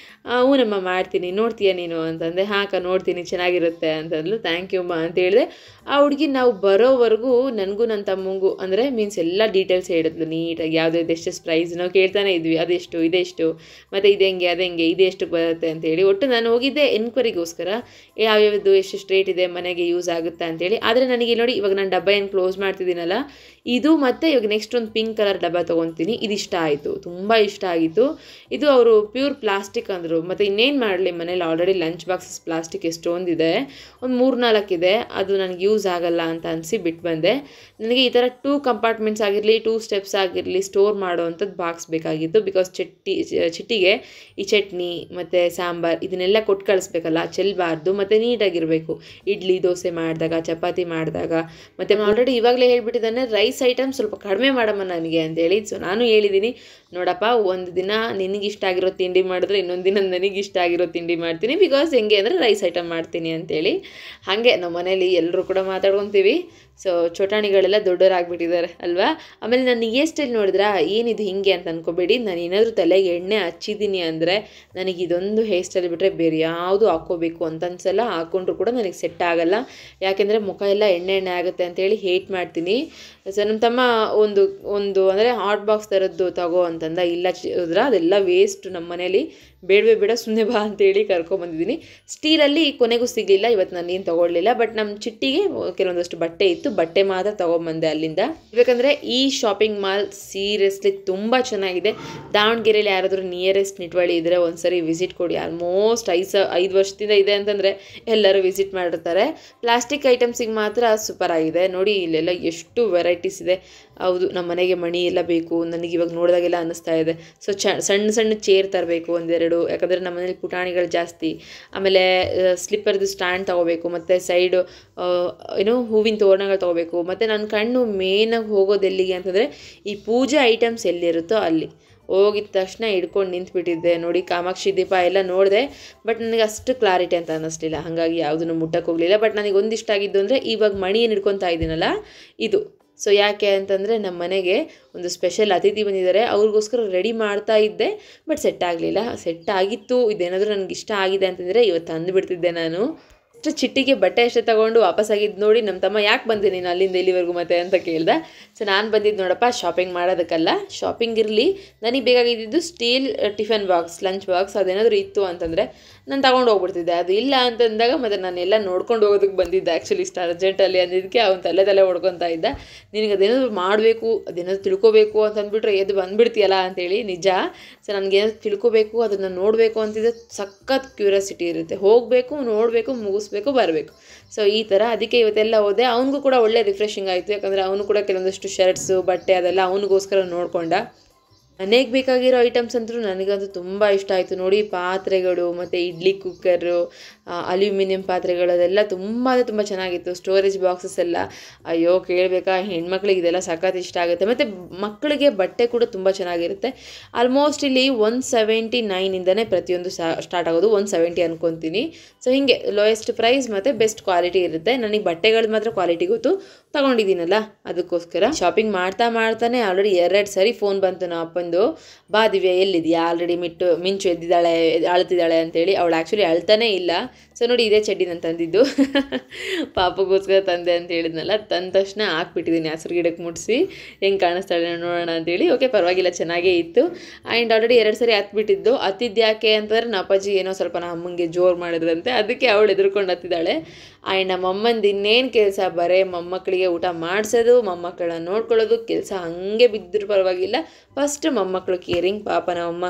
ಹ್ಞೂ ನಮ್ಮ ಮಾಡ್ತೀನಿ, ನೋಡ್ತೀಯ ನೀನು ಅಂತಂದೆ. ಹಾಂ ಅಕ್ಕ ನೋಡ್ತೀನಿ, ಚೆನ್ನಾಗಿರುತ್ತೆ ಅಂತಂದ್ಲು. ಥ್ಯಾಂಕ್ ಯು ಅಮ್ಮ ಅಂತ ಹೇಳಿದೆ. ಆ ಹುಡುಗಿ ನಾವು ಬರೋವರೆಗೂ ನನಗೂ ನನ್ನ ತಮ್ಮಂಗೂ ಅಂದರೆ ಮೀನ್ಸ್ ಎಲ್ಲ ಡೀಟೇಲ್ಸ್ ಹೇಳಿದ್ಲು ನೀಟಾಗಿ, ಯಾವುದೇ ಎಷ್ಟೆಷ್ಟು ಪ್ರೈಸ್ ನಾವು ಕೇಳ್ತಾನೆ ಇದ್ವಿ, ಅದೆಷ್ಟು ಇದೆಷ್ಟು ಮತ್ತು ಇದು ಹೆಂಗೆ ಅದು ಹೆಂಗೆ ಇದು ಎಷ್ಟಕ್ಕೆ ಬರುತ್ತೆ ಅಂತೇಳಿ. ಒಟ್ಟು ನಾನು ಹೋಗಿದ್ದೆ ಎನ್ಕ್ವೈರಿಗೋಸ್ಕರ, ಯಾವ್ಯಾವುದು ಎಷ್ಟೆಷ್ಟು ರೇಟ್ ಇದೆ ಮನೆಗೆ ಯೂಸ್ ಆಗುತ್ತೆ ಅಂತೇಳಿ. ಆದರೆ ನನಗೆ ನೋಡಿ ಇವಾಗ ನಾನು ಡಬ್ಬ ಏನು ಕ್ಲೋಸ್ ಮಾಡ್ತಿದ್ದೀನಲ್ಲ, ಇದು ಮತ್ತು ಇವಾಗ ನೆಕ್ಸ್ಟ್ ಒಂದು ಪಿಂಕ್ ಕಲರ್ ಡಬ್ಬ ತೊಗೊತೀನಿ. ಇದು ಇಷ್ಟ ಆಯಿತು, ತುಂಬ ಇಷ್ಟ ಆಗಿತ್ತು. ಇದು ಅವರು ಪ್ಯೂರ್ ಪ್ಲಾಸ್ಟಿಕ್ ಅಂದರು. ಮತ್ತು ಇನ್ನೇನು ಮಾಡಲಿ, ಮನೇಲಿ ಆಲ್ರೆಡಿ ಲಂಚ್ ಬಾಕ್ಸಸ್ ಪ್ಲಾಸ್ಟಿಕ್ ಎಷ್ಟೊಂದಿದೆ, ಒಂದು 3-4 ಇದೆ, ಅದು ನನಗೆ ಯೂಸ್ ಆಗಲ್ಲ ಅಂತ ಅನಿಸಿ ಬಿಟ್ಟು ಬಂದೆ. ನನಗೆ ಈ ಥರ 2 ಕಂಪಾರ್ಟ್ಮೆಂಟ್ಸ್ ಆಗಿರಲಿ, 2 ಸ್ಟೆಪ್ಸ್ ಆಗಿರಲಿ ಸ್ಟೋರ್ ಮಾಡೋವಂಥದ್ದು ಬಾಕ್ಸ್ ಬೇಕಾಗಿತ್ತು. ಬಿಕಾಸ್ ಚಿಟ್ಟಿಗೆ ಈ ಚಟ್ನಿ ಮತ್ತು ಸಾಂಬಾರು ಇದನ್ನೆಲ್ಲ ಕೊಟ್ಟು ಕಳಿಸ್ಬೇಕಲ್ಲ, ಚೆಲ್ಲಬಾರ್ದು ಮತ್ತು ನೀಟಾಗಿರಬೇಕು. ಇಡ್ಲಿ ದೋಸೆ ಮಾಡಿದಾಗ, ಚಪಾತಿ ಮಾಡಿದಾಗ. ಮತ್ತು ಆಲ್ರೆಡಿ ಇವಾಗಲೇ ಹೇಳ್ಬಿಟ್ಟಿದ್ದಾನೆ ರೈಸ್ ಐಟಮ್ ಸ್ವಲ್ಪ ಕಡಿಮೆ ಮಾಡಮ್ಮ ನನಗೆ ಅಂತೇಳಿ. ಸೊ ನಾನು ಹೇಳಿದ್ದೀನಿ, ನೋಡಪ್ಪ ಒಂದು ದಿನ ನಿನಗಿಷ್ಟ ಆಗಿರೋ ತಿಂಡಿ ಮಾಡಿದ್ರೆ ಇನ್ನೊಂದು ದಿನ ನನಗಿಷ್ಟ ಆಗಿರೋ ತಿಂಡಿ ಮಾಡ್ತೀನಿ. ಬಿಕಾಸ್ ಹೆಂಗೆ ಅಂದರೆ ರೈಸ್ ಐಟಮ್ ಮಾಡ್ತೀನಿ ಅಂತೇಳಿ. ಹಾಗೆ ನಮ್ಮ ಮನೇಲಿ ಎಲ್ಲರೂ ಕೂಡ ಮಾತಾಡ್ಕೊತೀವಿ. ಸೊ ಚೋಟಾಣಿಗಳೆಲ್ಲ ದೊಡ್ಡವರಾಗ್ಬಿಟ್ಟಿದ್ದಾರೆ ಅಲ್ವಾ. ಆಮೇಲೆ ನಾನು ಹೇರ್ ಸ್ಟೈಲ್ ನೋಡಿದ್ರಾ, ಏನಿದು ಹಿಂಗೆ ಅಂತ ಅನ್ಕೋಬೇಡಿ. ನಾನು ಏನಾದರೂ ತಲೆಗೆ ಎಣ್ಣೆ ಹಚ್ಚಿದ್ದೀನಿ ಅಂದರೆ ನನಗೆ ಇದೊಂದು ಹೇರ್ ಸ್ಟೈಲ್ ಬಿಟ್ಟರೆ ಬೇರೆ ಯಾವುದು ಹಾಕ್ಕೋಬೇಕು ಅಂತ ಅನ್ಸಲ್ಲ. ಹಾಕ್ಕೊಂಡ್ರು ಕೂಡ ನನಗೆ ಸೆಟ್ ಆಗೋಲ್ಲ, ಯಾಕೆಂದರೆ ಮುಖ ಎಲ್ಲ ಎಣ್ಣೆ ಆಗುತ್ತೆ ಅಂತೇಳಿ ಹೇಟ್ ಮಾಡ್ತೀನಿ. ಸೊ ನಮ್ಮ ತಮ್ಮ ಒಂದು ಅಂದರೆ ಹಾಟ್ ಬಾಕ್ಸ್ ಥರದ್ದು ತಗೋ ಅಂತಂದ, ಇಲ್ಲ ಹೋದ್ರ ಅದೆಲ್ಲ ವೇಸ್ಟ್ ನಮ್ಮ ಮನೇಲಿ, ಬೇಡವೇ ಬೇಡ ಸುಮ್ಮನೆ ಬಾ ಅಂತೇಳಿ ಕರ್ಕೊಂಬಂದಿದ್ದೀನಿ. ಸ್ಟೀಲಲ್ಲಿ ಕೊನೆಗೂ ಸಿಗಲಿಲ್ಲ, ಇವತ್ತು ನಾನು ಏನು ತೊಗೊಳ್ಲಿಲ್ಲ. ಬಟ್ ನಮ್ಮ ಚಿಟ್ಟಿಗೆ ಕೆಲವೊಂದಷ್ಟು ಬಟ್ಟೆ ಇತ್ತು, ಬಟ್ಟೆ ಮಾತ್ರ ತೊಗೊಂಬಂದೆ ಅಲ್ಲಿಂದ. ಯಾಕಂದರೆ ಈ ಶಾಪಿಂಗ್ ಮಾಲ್ ಸೀರಿಯಸ್ಲಿ ತುಂಬ ಚೆನ್ನಾಗಿದೆ. ದಾವಣಗೆರೆಯಲ್ಲಿ ಯಾರಾದರೂ ನಿಯರೆಸ್ಟ್ ನಿಟ್ವಳ್ಳಿ ಇದ್ದರೆ ಒಂದ್ಸರಿ ವಿಸಿಟ್ ಕೊಡಿ. ಆಲ್ಮೋಸ್ಟ್ 5 ವರ್ಷದಿಂದ ಇದೆ ಅಂತಂದರೆ ಎಲ್ಲರೂ ವಿಸಿಟ್ ಮಾಡಿರ್ತಾರೆ. ಪ್ಲಾಸ್ಟಿಕ್ ಐಟಮ್ಸಿಗೆ ಮಾತ್ರ ಸೂಪರ್ ಆಗಿದೆ ನೋಡಿ. ಇಲ್ಲೆಲ್ಲ ಎಷ್ಟು ವೆರೈಟೀಸ್ ಇದೆ. ಹೌದು, ನಮ್ಮ ಮನೆಗೆ ಮಣಿ ಎಲ್ಲ ಬೇಕು ನನಗೆ ಇವಾಗ ನೋಡಿದಾಗೆಲ್ಲ ಅನ್ನಿಸ್ತಾ ಇದೆ. ಸೊ ಸಣ್ಣ ಚೇರ್ ತರಬೇಕು ಒಂದೆರಡು, ಯಾಕಂದರೆ ನಮ್ಮ ಮನೇಲಿ ಪುಟಾಣಿಗಳು ಜಾಸ್ತಿ. ಆಮೇಲೆ ಸ್ಲಿಪ್ಪರ್ದು ಸ್ಟ್ಯಾಂಡ್ ತೊಗೋಬೇಕು, ಮತ್ತು ಸೈಡು ಹೂವಿನ ತೋರಣಗಳು ತೊಗೋಬೇಕು. ಮತ್ತು ನನ್ನ ಕಣ್ಣು ಮೇನಾಗಿ ಹೋಗೋದು ಎಲ್ಲಿಗೆ ಅಂತಂದರೆ ಈ ಪೂಜೆ ಐಟಮ್ಸ್ ಎಲ್ಲಿರುತ್ತೋ ಅಲ್ಲಿ ಹೋಗಿದ ತಕ್ಷಣ ಹಿಡ್ಕೊಂಡು ನಿಂತ್ಬಿಟ್ಟಿದ್ದೆ ನೋಡಿ. ಕಾಮಾಕ್ಷಿ ದೀಪ ಎಲ್ಲ ನೋಡಿದೆ, ಬಟ್ ನನಗೆ ಅಷ್ಟು ಕ್ಲಾರಿಟಿ ಅಂತ ಅನ್ನಿಸ್ಲಿಲ್ಲ, ಹಾಗಾಗಿ ಯಾವುದನ್ನು ಮುಟ್ಟಕ್ಕೆ ಹೋಗಲಿಲ್ಲ. ಬಟ್ ನನಗೆ ಒಂದಿಷ್ಟ ಆಗಿದ್ದು ಅಂದರೆ ಇವಾಗ ಮಣಿ ಏನು ಹಿಡ್ಕೊತಾ ಇದ್ದೀನಲ್ಲ ಇದು. ಸೊ ಯಾಕೆ ಅಂತಂದರೆ ನಮ್ಮ ಮನೆಗೆ ಒಂದು ಸ್ಪೆಷಲ್ ಅತಿಥಿ ಬಂದಿದ್ದಾರೆ, ಅವ್ರಿಗೋಸ್ಕರ ರೆಡಿ ಮಾಡ್ತಾ ಇದ್ದೆ. ಬಟ್ ಸೆಟ್ ಆಗಲಿಲ್ಲ. ಸೆಟ್ ಆಗಿತ್ತು, ಇದೇನಾದರೂ ನನಗೆ ಇಷ್ಟ ಆಗಿದೆ ಅಂತಂದರೆ ಇವತ್ತು ಅಂದುಬಿಡ್ತಿದ್ದೆ ನಾನು. ಅಷ್ಟು ಚಿಟ್ಟಿಗೆ ಬಟ್ಟೆ ಅಷ್ಟೇ ತೊಗೊಂಡು ವಾಪಸ್ಸಾಗಿದ್ದು ನೋಡಿ ನಮ್ಮ ತಮ್ಮ ಯಾಕೆ ಬಂದೆ ನೀನು ಅಲ್ಲಿಂದ ಇಲ್ಲಿವರೆಗೂ ಮತ್ತೆ ಅಂತ ಕೇಳ್ದೆ. ಸೊ ನಾನು ಬಂದಿದ್ದು ನೋಡಪ್ಪ ಶಾಪಿಂಗ್ ಮಾಡೋದಕ್ಕಲ್ಲ, ಶಾಪಿಂಗ್ ಇರಲಿ, ನನಗೆ ಬೇಕಾಗಿದ್ದು steel tiffin box, lunch box ಅದೇನಾದರೂ ಇತ್ತು ಅಂತಂದರೆ ನಾನು ತೊಗೊಂಡು ಹೋಗ್ಬಿಡ್ತಿದ್ದೆ. ಅದು ಇಲ್ಲ ಅಂತಂದಾಗ ಮತ್ತು ನಾನೆಲ್ಲ ನೋಡ್ಕೊಂಡು ಹೋಗೋದಕ್ಕೆ ಬಂದಿದ್ದೆ. ಆ್ಯಕ್ಚುಲಿ ಇಷ್ಟು ಅರ್ಜೆಂಟಲ್ಲಿ ಅಂದಿದ್ದಕ್ಕೆ ಅವ್ನು ತಲೆ ಹೊಡ್ಕೊತಾ ಇದ್ದ. ನಿನಗೆ ಅದೇನಾದರೂ ಮಾಡಬೇಕು, ಅದೇನಾದರೂ ತಿಳ್ಕೊಬೇಕು ಅಂತಂದ್ಬಿಟ್ರೆ ಎದ್ದು ಬಂದುಬಿಡ್ತೀಯಲ್ಲ ಅಂತೇಳಿ. ನಿಜ. ಸೊ ನನಗೇನಾದ್ರು ತಿಳ್ಕೊಬೇಕು, ಅದನ್ನು ನೋಡಬೇಕು ಅಂತಿದ್ದೆ, ಸಖತ್ ಕ್ಯೂರಿಯಾಸಿಟಿ ಇರುತ್ತೆ. ಹೋಗಬೇಕು, ನೋಡಬೇಕು, ಮುಗಿಸ್ಬೇಕು, ಬರಬೇಕು. ಸೊ ಈ ಥರ ಅದಕ್ಕೆ ಇವತ್ತೆಲ್ಲ ಹೋದೆ. ಅವನಿಗೂ ಕೂಡ ಒಳ್ಳೆ ರಿಫ್ರೆಶಿಂಗ್ ಆಯಿತು, ಯಾಕಂದರೆ ಅವನು ಕೂಡ ಕೆಲವೊಂದಷ್ಟು ಶರ್ಟ್ಸು ಬಟ್ಟೆ ಅದೆಲ್ಲ ಅವನಿಗೋಸ್ಕರ ನೋಡ್ಕೊಂಡ. ಮನೆಗೆ ಬೇಕಾಗಿರೋ ಐಟಮ್ಸ್ ಅಂತೂ ನನಗಂತೂ ತುಂಬ ಇಷ್ಟ ಆಯಿತು ನೋಡಿ. ಪಾತ್ರೆಗಳು ಮತ್ತು ಇಡ್ಲಿ ಕುಕ್ಕರು, ಅಲ್ಯೂಮಿನಿಯಂ ಪಾತ್ರೆಗಳು ಅದೆಲ್ಲ ತುಂಬ ಚೆನ್ನಾಗಿತ್ತು. ಸ್ಟೋರೇಜ್ ಬಾಕ್ಸಸ್ ಎಲ್ಲ ಅಯ್ಯೋ ಕೇಳಬೇಕಾ, ಹೆಣ್ಮಕ್ಳಿಗೆ ಇದೆಲ್ಲ ಸಖತ್ ಇಷ್ಟ ಆಗುತ್ತೆ. ಮತ್ತು ಮಕ್ಕಳಿಗೆ ಬಟ್ಟೆ ಕೂಡ ತುಂಬ ಚೆನ್ನಾಗಿರುತ್ತೆ. ಆಲ್ಮೋಸ್ಟ್ ಇಲ್ಲಿ 179ಇಂದನೇ ಪ್ರತಿಯೊಂದು ಸ್ಟಾರ್ಟ್ ಆಗೋದು, 170 ಅನ್ಕೊತೀನಿ. ಸೊ ಹೀಗೆ ಲೋಯೆಸ್ಟ್ ಪ್ರೈಸ್ ಮತ್ತು ಬೆಸ್ಟ್ ಕ್ವಾಲಿಟಿ ಇರುತ್ತೆ. ನನಗೆ ಬಟ್ಟೆಗಳು ಮಾತ್ರ ಕ್ವಾಲಿಟಿ ಗೊತ್ತು, ತಗೊಂಡಿದ್ದೀನಲ್ಲ ಅದಕ್ಕೋಸ್ಕರ. ಶಾಪಿಂಗ್ ಮಾಡ್ತಾನೆ ಆಲ್ರೆಡಿ 2 ಸರಿ ಫೋನ್ ಬಂತು ನಮ್ಮ ಅಪ್ಪಂದು. ಬಂದು ಬಾ ದಿವ್ಯಾ ಎಲ್ಲಿದೆಯಾ, ಆಲ್ರೆಡಿ ಮಿಂಚು ಎದ್ದಿದ್ದಾಳೆ ಅಳ್ತಿದ್ದಾಳೆ ಅಂತೇಳಿ. ಅವಳು ಆ್ಯಕ್ಚುಲಿ ಅಳ್ತಾನೇ ಇಲ್ಲ. ಸೊ ನೋಡಿ, ಇದೇ ಚಡ್ಡಿ ನಾನು ತಂದಿದ್ದು ಪಾಪಗೋಸ್ಕರ ತಂದೆ ಅಂತ ಹೇಳಿದ್ನಲ್ಲ, ತಂದ ತಕ್ಷಣ ಹಾಕ್ಬಿಟ್ಟಿದ್ದೀನಿ ಹಸಿರು ಗಿಡಕ್ಕೆ ಮುಟ್ಟಿಸಿ ಹೆಂಗೆ ಕಾಣಿಸ್ತಾಳೆ ನೋಡೋಣ ಅಂತೇಳಿ. ಓಕೆ, ಪರವಾಗಿಲ್ಲ, ಚೆನ್ನಾಗೇ ಇತ್ತು. ಆ್ಯಂಡ್ ಆಲ್ರೆಡಿ 2 ಸರಿ ಹತ್ತಿಬಿಟ್ಟಿದ್ದು. ಹತ್ತಿದ್ಯಾಕೆ ಅಂತಂದರೆ ನಮ್ಮ ಅಪ್ಪಾಜಿ ಏನೋ ಸ್ವಲ್ಪ ನಮ್ಮ ಅಮ್ಮಂಗೆ ಜೋರು ಮಾಡಿದ್ರಂತೆ, ಅದಕ್ಕೆ ಅವಳು ಎದುರ್ಕೊಂಡು ಹತ್ತಿದ್ದಾಳೆ. ಆ್ಯಂಡ್ ನಮ್ಮ ಅಮ್ಮಂದು ಇನ್ನೇನು ಕೆಲಸ, ಬರೇ ಮೊಮ್ಮಕ್ಕಳಿಗೆ ಊಟ ಮಾಡಿಸೋದು, ಮೊಮ್ಮಕ್ಕಳನ್ನ ನೋಡ್ಕೊಳ್ಳೋದು ಕೆಲಸ. ಹಾಗೆ ಬಿದ್ದರೂ ಪರವಾಗಿಲ್ಲ, ಫಸ್ಟ್ ಮೊಮ್ಮಕ್ಕಳು ಕೇರಿಂಗ್. ಪಾಪ ನಮ್ಮಮ್ಮ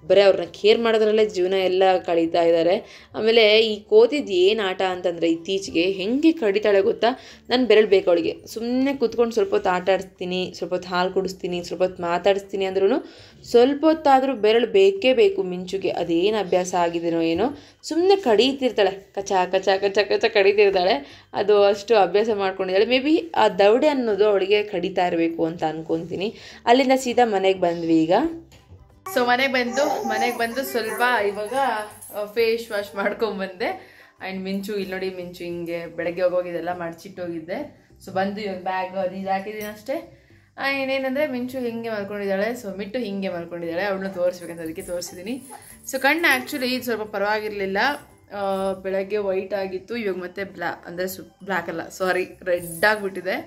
ಬರೀ ಅವ್ರನ್ನ ಕೇರ್ ಮಾಡೋದ್ರಲ್ಲೇ ಜೀವನ ಎಲ್ಲ ಕಳೀತಾ ಇದ್ದಾರೆ. ಆಮೇಲೆ ಈ ಕೋತಿದ್ದು ಏನು ಆಟ ಅಂತಂದರೆ ಇತ್ತೀಚೆಗೆ ಹೆಂಗೆ ಕಡಿತಾಳೆ ಗೊತ್ತಾ, ನಾನು ಬೆರಳು ಬೇಕು ಅವಳಿಗೆ. ಸುಮ್ಮನೆ ಕೂತ್ಕೊಂಡು ಸ್ವಲ್ಪ ಹೊತ್ತು ಆಟ ಆಡಿಸ್ತೀನಿ, ಸ್ವಲ್ಪ ಹೊತ್ತು ಹಾಲು ಕುಡಿಸ್ತೀನಿ, ಸ್ವಲ್ಪ ಹೊತ್ತು ಮಾತಾಡಿಸ್ತೀನಿ ಅಂದ್ರೂ ಸ್ವಲ್ಪ ಹೊತ್ತಾದರೂ ಬೆರಳು ಬೇಕೇ ಬೇಕು ಮಿಂಚುಗೆ. ಅದೇನು ಅಭ್ಯಾಸ ಆಗಿದೆನೋ ಏನೋ, ಸುಮ್ಮನೆ ಕಡೀತಿರ್ತಾಳೆ, ಕಚ ಕಚ ಕಚ ಕಚ ಕಡಿತಿರ್ತಾಳೆ. ಅದು ಅಷ್ಟು ಅಭ್ಯಾಸ ಮಾಡ್ಕೊಂಡಿದ್ದಾಳೆ. ಮೇ ಬಿ ಆ ದವಡೆ ಅನ್ನೋದು ಅವಳಿಗೆ ಕಡಿತಾ ಇರಬೇಕು ಅಂತ ಅಂದ್ಕೊತೀನಿ. ಅಲ್ಲಿಂದ ಸೀದಾ ಮನೆಗೆ ಬಂದ್ವಿ ಈಗ. ಸೊ ಮನೆಗೆ ಬಂದು ಸ್ವಲ್ಪ ಇವಾಗ ಫೇಸ್ ವಾಶ್ ಮಾಡ್ಕೊಂಬಂದೆ. ಆ್ಯಂಡ್ ಮಿಂಚು ಇಲ್ಲಿ ನೋಡಿ, ಮಿಂಚು ಹಿಂಗೆ ಬೆಳಗ್ಗೆ ಹೋಗಿದ್ದೆಲ್ಲ ಮಡ್ಚಿಟ್ಟೋಗಿದ್ದೆ. ಸೊ ಬಂದು ಇವಾಗ ಬ್ಯಾಗ್ ಅದು ಇದು ಹಾಕಿದ್ದೀನಿ ಅಷ್ಟೇ. ಏನೇನಂದರೆ ಮಿಂಚು ಹಿಂಗೆ ಮಲ್ಕೊಂಡಿದ್ದಾಳೆ, ಸೊ ಮಿಟ್ಟು ಹಿಂಗೆ ಮಲ್ಕೊಂಡಿದ್ದಾಳೆ. ಅವಳನ್ನ ತೋರಿಸ್ಬೇಕಂತ ಅದಕ್ಕೆ ತೋರಿಸಿದ್ದೀನಿ. ಸೊ ಕಣ್ಣು ಆ್ಯಕ್ಚುಲಿ ಸ್ವಲ್ಪ ಪರವಾಗಿರಲಿಲ್ಲ, ಬೆಳಗ್ಗೆ ವೈಟ್ ಆಗಿತ್ತು, ಇವಾಗ ಮತ್ತೆ ಬ್ಲ್ಯಾಕ್ ಅಲ್ಲ ಸಾರಿ ರೆಡ್ ಆಗಿಬಿಟ್ಟಿದೆ.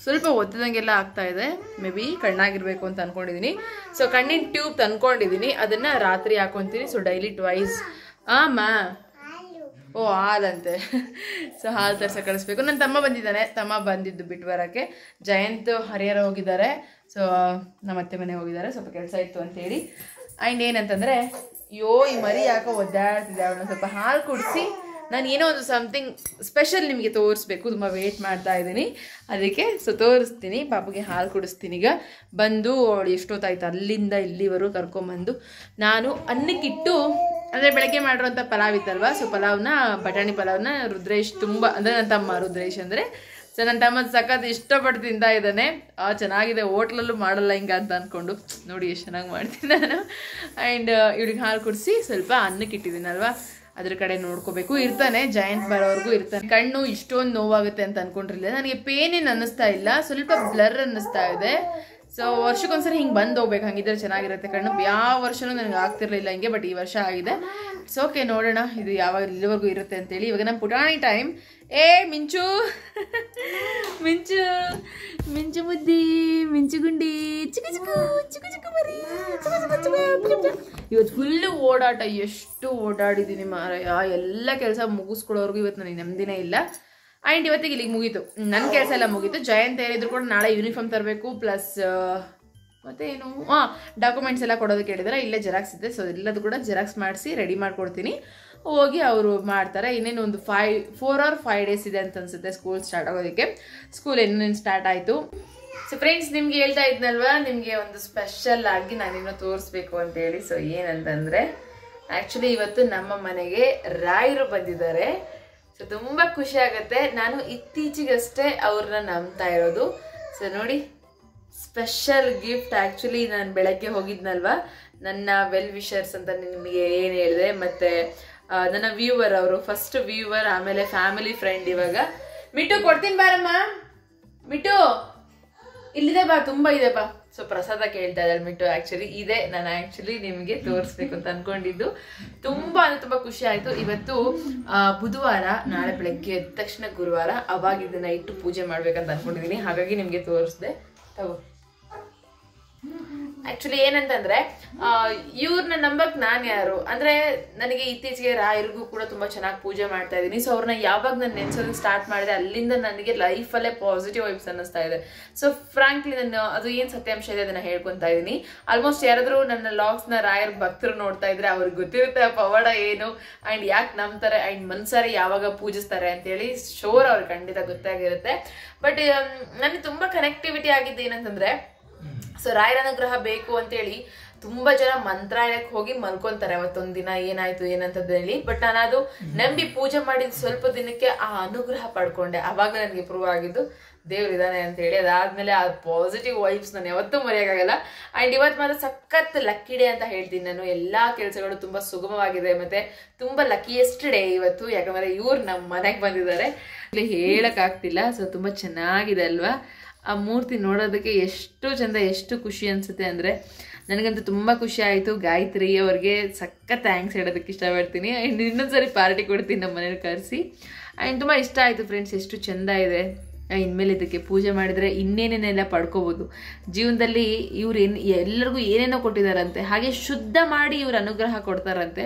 ಸ್ವಲ್ಪ ಒತ್ತದಂಗೆಲ್ಲ ಆಗ್ತಾ ಇದೆ. ಮೇ ಬಿ ಕಣ್ಣಾಗಿರ್ಬೇಕು ಅಂತ ಅಂದ್ಕೊಂಡಿದ್ದೀನಿ. ಸೊ ಕಣ್ಣಿನ ಟ್ಯೂಬ್ ತಂದ್ಕೊಂಡಿದ್ದೀನಿ, ಅದನ್ನು ರಾತ್ರಿ ಹಾಕೊತೀನಿ. ಸೊ ಡೈಲಿ ಟ್ವೈಸ್ ಓ ಹಾಲಂತೆ. ಸೊ ಹಾಲು ತರ್ಸ ಕಳಿಸ್ಬೇಕು. ನನ್ನ ತಮ್ಮ ಬಂದಿದ್ದು ಬಿಟ್ಟು ಬರೋಕ್ಕೆ. ಜಯಂತ್ ಹರಿಹರ ಹೋಗಿದ್ದಾರೆ. ಸೊ ನಮ್ಮ ಅತ್ತೆ ಮನೆ ಹೋಗಿದ್ದಾರೆ, ಸ್ವಲ್ಪ ಕೆಲಸ ಇತ್ತು ಅಂತೇಳಿ. ಆ್ಯಂಡ್ ಏನಂತಂದರೆ, ಈ ಮರಿ ಯಾಕೋ ಒದ್ದಾಡ್ತಿದ್ದೆ, ಅವಳನ್ನ ಸ್ವಲ್ಪ ಹಾಲು ಕುಡಿಸಿ ನಾನು ಏನೋ ಒಂದು ಸಮಥಿಂಗ್ ಸ್ಪೆಷಲ್ ನಿಮಗೆ ತೋರಿಸ್ಬೇಕು. ತುಂಬ ವೇಟ್ ಮಾಡ್ತಾ ಇದ್ದೀನಿ, ಅದಕ್ಕೆ. ಸೊ ತೋರಿಸ್ತೀನಿ, ಪಾಪಗೆ ಹಾಲು ಕುಡಿಸ್ತೀನಿ. ಈಗ ಬಂದು ಅವಳು ಎಷ್ಟೊತ್ತಾಯ್ತು ಅಲ್ಲಿಂದ ಇಲ್ಲಿವರೆಗೂ ಕರ್ಕೊಂಬಂದು ನಾನು ಅನ್ನಕ್ಕಿಟ್ಟು, ಅಂದರೆ ಬೆಳಗ್ಗೆ ಮಾಡಿರೋಂಥ ಪಲಾವ್ ಇತ್ತಲ್ವ, ಸೊ ಬಟಾಣಿ ಪಲಾವ್ನ ರುದ್ರೇಶ್ ತುಂಬ, ಅಂದರೆ ನನ್ನ ತಮ್ಮ ರುದ್ರೇಶ್ ಅಂದರೆ, ಸೊ ನನ್ನ ತಮ್ಮ ಸಖತ್ ಇಷ್ಟಪಟ್ಟು ತಿಂತಾ ಇದ್ದಾನೆ. ಚೆನ್ನಾಗಿದೆ, ಹೋಟ್ಲಲ್ಲೂ ಮಾಡಲ್ಲ ಹಿಂಗೆ ಅಂತ ಅಂದ್ಕೊಂಡು. ನೋಡಿ ಎಷ್ಟು ಚೆನ್ನಾಗಿ ಮಾಡ್ತೀನಿ ನಾನು. ಆ್ಯಂಡ್ ಇವಳಿಗೆ ಹಾಲು ಕುಡಿಸಿ ಸ್ವಲ್ಪ ಅನ್ನಕ್ಕೆ ಇಟ್ಟಿದ್ದೀನಲ್ವ, ಅದ್ರ ಕಡೆ ನೋಡ್ಕೋಬೇಕು. ಇರ್ತಾನೆ, ಜಯಂತ್ ಬರೋವರೆಗೂ ಇರ್ತಾನೆ. ಕಣ್ಣು ಇಷ್ಟೊಂದು ನೋವಾಗುತ್ತೆ ಅಂತ ಅನ್ಕೊಂಡಿರಲಿಲ್ಲ. ನನಗೆ ಪೇನ್ ಏನು ಅನ್ನಿಸ್ತಾ ಇಲ್ಲ, ಸ್ವಲ್ಪ ಬ್ಲರ್ ಅನ್ನಿಸ್ತಾ ಇದೆ. ಸೊ ವರ್ಷಕ್ಕೊಂದ್ಸರಿ ಹಿಂಗೆ ಬಂದು ಹೋಗ್ಬೇಕು, ಹಂಗಿದ್ರೆ ಚೆನ್ನಾಗಿರುತ್ತೆ ಕಣ್ಣು. ಯಾವ ವರ್ಷನೂ ನನಗೆ ಆಗ್ತಿರ್ಲಿಲ್ಲ ಹಿಂಗೆ, ಬಟ್ ಈ ವರ್ಷ ಆಗಿದೆ. ಸೊ ಓಕೆ, ನೋಡೋಣ ಇದು ಯಾವಾಗ ಇಲ್ಲಿವರೆಗೂ ಇರುತ್ತೆ ಅಂತೇಳಿ. ಇವಾಗ ನಮ್ಮ ಪುಟಾಣಿ ಟೈಮ್. ಮಿಂಚು ಮಿಂಚು ಮಿಂಚು ಮುದ್ದಿ, ಮಿಂಚು ಗುಂಡಿ, ಚಿಕ್ಕು ಚಿಕ್ಕು ಚಿಕ್ಕು ಚಿಕ್ಕು ಮರಿ. ಇವತ್ತು ಫುಲ್ಲು ಓಡಾಟ, ಎಷ್ಟು ಓಡಾಡಿದ್ದೀನಿ ಮಾರಾಯ. ಎಲ್ಲ ಕೆಲಸ ಮುಗಿಸ್ಕೊಳ್ಳೋರ್ಗು ಇವತ್ತು ನನಗೆ ನೆಮ್ಮದಿನೇ ಇಲ್ಲ. ಆ್ಯಂಡ್ ಇವತ್ತಿಗೆ ಇಲ್ಲಿಗೆ ಮುಗೀತು, ನನ್ನ ಕೆಲಸ ಎಲ್ಲ ಮುಗೀತು. ಜಯಂತ್ ಏನಿದ್ರು ಕೂಡ ನಾಳೆ ಯೂನಿಫಾರ್ಮ್ ತರಬೇಕು, ಪ್ಲಸ್ ಮತ್ತೇನು ಡಾಕ್ಯುಮೆಂಟ್ಸ್ ಎಲ್ಲ ಕೊಡೋದಕ್ಕೆ ಹೇಳಿದಾರೆ. ಇಲ್ಲೇ ಜೆರಾಕ್ಸ್ ಇದೆ, ಸೊ ಎಲ್ಲದು ಕೂಡ ಜೆರಾಕ್ಸ್ ಮಾಡಿಸಿ ರೆಡಿ ಮಾಡ್ಕೊಡ್ತೀನಿ. ಹೋಗಿ ಅವರು ಮಾಡ್ತಾರೆ. ಇನ್ನೇನು ಒಂದು 4 or 5 days ಇದೆ ಅಂತ ಅನ್ಸುತ್ತೆ ಸ್ಕೂಲ್ ಸ್ಟಾರ್ಟ್ ಆಗೋದಕ್ಕೆ. ಸ್ಕೂಲ್ ಇನ್ನೇನು ಸ್ಟಾರ್ಟ್ ಆಯಿತು. ಸೊ ಫ್ರೆಂಡ್ಸ್, ನಿಮ್ಗೆ ಹೇಳ್ತಾ ಇದ್ನಲ್ವಾ, ನಿಮಗೆ ಒಂದು ಸ್ಪೆಷಲ್ ಆಗಿ ನಾನಿನ್ನೂ ತೋರಿಸ್ಬೇಕು ಅಂತೇಳಿ. ಸೊ ಏನಂತಂದರೆ, ಆ್ಯಕ್ಚುಲಿ ಇವತ್ತು ನಮ್ಮ ಮನೆಗೆ ರಾಯರು ಬಂದಿದ್ದಾರೆ. ಸೊ ತುಂಬ ಖುಷಿ ಆಗುತ್ತೆ. ನಾನು ಇತ್ತೀಚೆಗಷ್ಟೇ ಅವ್ರನ್ನ ನಂಬ್ತಾ ಇರೋದು. ಸೊ ನೋಡಿ, ಸ್ಪೆಷಲ್ ಗಿಫ್ಟ್. ಆ್ಯಕ್ಚುಲಿ ನಾನು ಬೆಳಗ್ಗೆ ಹೋಗಿದ್ನಲ್ವ, ನನ್ನ ವೆಲ್ ವಿಷರ್ಸ್ ಅಂತ ನಿಮಗೆ ಏನು ಹೇಳಿದೆ, ಮತ್ತು ನನ್ನ ವ್ಯೂವರ್, ಅವರು ಫಸ್ಟ್ ವ್ಯೂವರ್, ಆಮೇಲೆ ಫ್ಯಾಮಿಲಿ ಫ್ರೆಂಡ್. ಇವಾಗ ಮಿಟ್ಟು ಕೊಡ್ತೀನಿ ಬಾರಮ್ಮ, ಮಿಟ್ಟು ಇಲ್ಲಿದೆ ಬಾ, ತುಂಬ ಇದೆ ಬಾ. ಸೊ ಪ್ರಸಾದ ಕೇಳ್ತಾ ಇದ್ದಾಳೆ ಮಿಟ್ಟು. ಆ್ಯಕ್ಚುಲಿ ಇದೆ, ನಾನು ಆ್ಯಕ್ಚುಲಿ ನಿಮಗೆ ತೋರಿಸ್ಬೇಕು ಅಂತ ಅಂದ್ಕೊಂಡಿದ್ದು. ತುಂಬ ಅಂದರೆ ತುಂಬ ಖುಷಿ ಆಯಿತು. ಇವತ್ತು ಬುಧವಾರ, ನಾಳೆ ಬೆಳಗ್ಗೆ ಎದ್ದ ತಕ್ಷಣ ಗುರುವಾರ, ಅವಾಗ ಇದನ್ನ ಇಟ್ಟು ಪೂಜೆ ಮಾಡ್ಬೇಕಂತ ಅಂದ್ಕೊಂಡಿದ್ದೀನಿ. ಹಾಗಾಗಿ ನಿಮಗೆ ತೋರಿಸ್ದೆ. ತಗೋ. ಆ್ಯಕ್ಚುಲಿ ಏನಂತಂದರೆ, ಇವ್ರನ್ನ ನಂಬಕ್ಕೆ ನಾನು ಯಾರು ಅಂದರೆ, ನನಗೆ ಇತ್ತೀಚೆಗೆ ರಾಯರಿಗೂ ಕೂಡ ತುಂಬ ಚೆನ್ನಾಗಿ ಪೂಜೆ ಮಾಡ್ತಾ ಇದ್ದೀನಿ. ಸೊ ಅವ್ರನ್ನ ಯಾವಾಗ ನಾನು ನೆನೆಸೋದಕ್ಕೆ ಸ್ಟಾರ್ಟ್ ಮಾಡಿದೆ, ಅಲ್ಲಿಂದ ನನಗೆ ಲೈಫಲ್ಲೇ ಪಾಸಿಟಿವ್ ವೈಬ್ಸ್ ಅನ್ನಿಸ್ತಾ ಇದೆ. ಸೊ ಫ್ರಾಂಕ್ಲಿ ನಾನು ಅದು ಏನು ಸತ್ಯಾಂಶ ಇದೆ ಅದನ್ನು ಹೇಳ್ಕೊತಾ ಇದ್ದೀನಿ. ಆಲ್ಮೋಸ್ಟ್ ಯಾರಾದರೂ ನನ್ನ ಲಾಗ್ಸ್ನ ರಾಯರ್ ಭಕ್ತರು ನೋಡ್ತಾ ಇದ್ರೆ ಅವ್ರಿಗೆ ಗೊತ್ತಿರುತ್ತೆ ಆ ಪವಾಡ ಏನು, ಆ್ಯಂಡ್ ಯಾಕೆ ನಂಬ್ತಾರೆ, ಆ್ಯಂಡ್ ಮನ್ಸಾರೆ ಯಾವಾಗ ಪೂಜಿಸ್ತಾರೆ ಅಂತೇಳಿ ಶೋರ್ ಅವ್ರಿಗೆ ಖಂಡಿತ ಗೊತ್ತಾಗಿರುತ್ತೆ. ಬಟ್ ನನಗೆ ತುಂಬ ಕನೆಕ್ಟಿವಿಟಿ ಆಗಿದ್ದು ಏನಂತಂದರೆ, ಸೊ ರಾಯರ ಅನುಗ್ರಹ ಬೇಕು ಅಂತೇಳಿ ತುಂಬಾ ಜನ ಮಂತ್ರಾಲಯಕ್ಕೆ ಹೋಗಿ ಮಲ್ಕೊಂತಾರೆ ಅವತ್ತೊಂದ್ ದಿನ, ಏನಾಯ್ತು ಏನಂತದ್ದು ಹೇಳಿ. ಬಟ್ ನಾನು ಅದು ನಂಬಿ ಪೂಜೆ ಮಾಡಿದ ಸ್ವಲ್ಪ ದಿನಕ್ಕೆ ಆ ಅನುಗ್ರಹ ಪಡ್ಕೊಂಡೆ. ಅವಾಗ ನನಗೆ ಪ್ರೂವ್ ಆಗಿದ್ದು ದೇವ್ರು ಇದ್ದಾನೆ ಅಂತ ಹೇಳಿ. ಅದಾದ್ಮೇಲೆ ಆ ಪಾಸಿಟಿವ್ ವೈಬ್ಸ್ ನಾನು ಯಾವತ್ತೂ ಮರೆಯೋಕ್ಕಾಗಲ್ಲ. ಆ್ಯಂಡ್ ಇವತ್ತು ಮಾತ್ರ ಸಖತ್ ಲಕ್ಕಿ ಡೇ ಅಂತ ಹೇಳ್ತೀನಿ ನಾನು. ಎಲ್ಲ ಕೆಲಸಗಳು ತುಂಬ ಸುಗಮವಾಗಿದೆ ಮತ್ತು ತುಂಬ ಲಕ್ಕಿಯೆಸ್ಟ್ ಡೇ ಇವತ್ತು. ಯಾಕಂದರೆ ಇವ್ರು ನಮ್ಮ ಮನೆಗೆ ಬಂದಿದ್ದಾರೆ, ಇಲ್ಲಿ ಹೇಳೋಕ್ಕಾಗ್ತಿಲ್ಲ. ಸೊ ತುಂಬ ಚೆನ್ನಾಗಿದೆ ಅಲ್ವಾ ಆ ಮೂರ್ತಿ ನೋಡೋದಕ್ಕೆ. ಎಷ್ಟು ಚಂದ, ಎಷ್ಟು ಖುಷಿ ಅನಿಸುತ್ತೆ ಅಂದರೆ ನನಗಂತೂ ತುಂಬ ಖುಷಿ ಆಯಿತು. ಗಾಯತ್ರಿ ಅವ್ರಿಗೆ ಸಖತ್ ಥ್ಯಾಂಕ್ಸ್ ಹೇಳೋದಕ್ಕೆ ಇಷ್ಟಪಡ್ತೀನಿ. ಆ್ಯಂಡ್ ಇನ್ನೊಂದ್ಸರಿ ಪಾರ್ಟಿ ಕೊಡ್ತೀನಿ ನಮ್ಮ ಮನೇಲಿ ಕರೆಸಿ. ಆ್ಯಂಡ್ ತುಂಬ ಇಷ್ಟ ಆಯಿತು ಫ್ರೆಂಡ್ಸ್, ಎಷ್ಟು ಚೆಂದ ಇದೆ. ಇನ್ಮೇಲೆ ಇದಕ್ಕೆ ಪೂಜೆ ಮಾಡಿದರೆ ಇನ್ನೇನೇನೆಲ್ಲ ಪಡ್ಕೋಬೋದು ಜೀವನದಲ್ಲಿ. ಇವ್ರು ಎಲ್ಲರಿಗೂ ಏನೇನೋ ಕೊಟ್ಟಿದ್ದಾರಂತೆ, ಹಾಗೆ ಶುದ್ಧ ಮಾಡಿ ಇವ್ರ ಅನುಗ್ರಹ ಕೊಡ್ತಾರಂತೆ.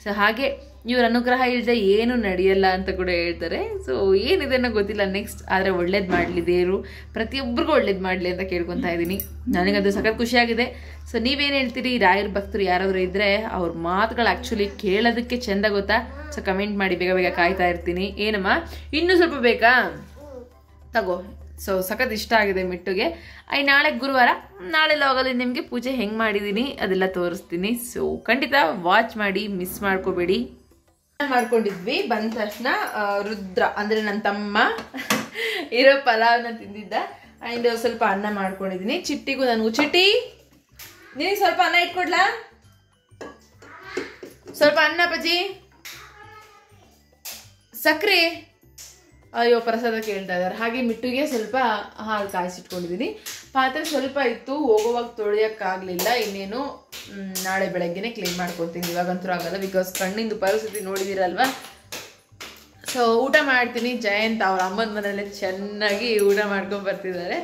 ಸೊ ಹಾಗೆ ಇವ್ರ ಅನುಗ್ರಹ ಇಲ್ಲದೆ ಏನು ನಡೆಯಲ್ಲ ಅಂತ ಕೂಡ ಹೇಳ್ತಾರೆ. ಸೊ ಏನಿದೆ ಅನ್ನೋ ಗೊತ್ತಿಲ್ಲ ನೆಕ್ಸ್ಟ್, ಆದರೆ ಒಳ್ಳೇದು ಮಾಡಲಿ ದೇವರು, ಪ್ರತಿಯೊಬ್ಬರಿಗೂ ಒಳ್ಳೇದು ಮಾಡಲಿ ಅಂತ ಕೇಳ್ಕೊತಾ ಇದ್ದೀನಿ. ನನಗದು ಸಖತ್ ಖುಷಿಯಾಗಿದೆ. ಸೊ ನೀವೇನು ಹೇಳ್ತೀರಿ? ರಾಯರ ಭಕ್ತರು ಯಾರಾದರೂ ಇದ್ದರೆ ಅವ್ರ ಮಾತುಗಳು ಆ್ಯಕ್ಚುಲಿ ಕೇಳೋದಕ್ಕೆ ಚೆಂದ ಗೊತ್ತಾ? ಸೊ ಕಮೆಂಟ್ ಮಾಡಿ, ಬೇಗ ಬೇಗ ಕಾಯ್ತಾ ಇರ್ತೀನಿ. ಏನಮ್ಮ ಇನ್ನೂ ಸ್ವಲ್ಪ ಬೇಕಾ? ತಗೋ. ಸೊ ಸಖತ್ ಇಷ್ಟ ಆಗಿದೆ ಮಿಟ್ಟುಗೆ. ನಾಳೆ ಗುರುವಾರ, ನಾಳೆ ಲಾಗಲ್ಲಿ ನಿಮಗೆ ಪೂಜೆ ಹೆಂಗೆ ಮಾಡಿದ್ದೀನಿ ಅದೆಲ್ಲ ತೋರಿಸ್ತೀನಿ. ಸೊ ಖಂಡಿತ ವಾಚ್ ಮಾಡಿ, ಮಿಸ್ ಮಾಡ್ಕೋಬೇಡಿ. ಮಾಡ್ಕೊಂಡಿದ್ವಿ ಬಂದ ತಕ್ಷಣ ರುದ್ರ ಅಂದರೆ ನನ್ನ ತಮ್ಮ ಇರೋ ಪಲಾವ್ನ ತಿಂದಿದ್ದ. ಆ್ಯಂಡ್ ಸ್ವಲ್ಪ ಅನ್ನ ಮಾಡ್ಕೊಂಡಿದ್ದೀನಿ. ಚಿಟ್ಟಿಗೂ ನನಗೂ. ಚಿಟ್ಟಿ ನಿನಗೆ ಸ್ವಲ್ಪ ಅನ್ನ ಇಟ್ಕೊಡ್ಲಾ? ಸ್ವಲ್ಪ ಅನ್ನ ಬಜ್ಜಿ, ಸಕ್ಕರೆ. ಅಯ್ಯೋ ಪ್ರಸಾದ ಕೇಳ್ತಾ ಇದ್ದಾರೆ. ಹಾಗೆ ಮಿಟ್ಟುಗೆ ಸ್ವಲ್ಪ ಹಾಲು ಕಾಯಿಸಿಟ್ಕೊಂಡಿದ್ದೀನಿ. ಪಾತ್ರೆ ಸ್ವಲ್ಪ ಇತ್ತು, ಹೋಗುವಾಗ ತೊಳೆಯೋಕ್ಕಾಗಲಿಲ್ಲ. ಇನ್ನೇನು ನಾಳೆ ಬೆಳಗ್ಗೆನೆ ಕ್ಲೀನ್ ಮಾಡ್ಕೊತೀನಿ, ಇವಾಗಂತೂ ಆಗಲ್ಲ. ಬಿಕಾಸ್ ಕಣ್ಣಿಂದು ಪರಿಸ್ಥಿತಿ ನೋಡಿದಿರಲ್ವ. ಸೊ ಊಟ ಮಾಡ್ತೀನಿ. ಜಯಂತ್ ಅವ್ರ ಅಮ್ಮನ ಮನೇಲೆ ಚೆನ್ನಾಗಿ ಊಟ ಮಾಡ್ಕೊಂಡು ಬರ್ತಿದ್ದಾರೆ.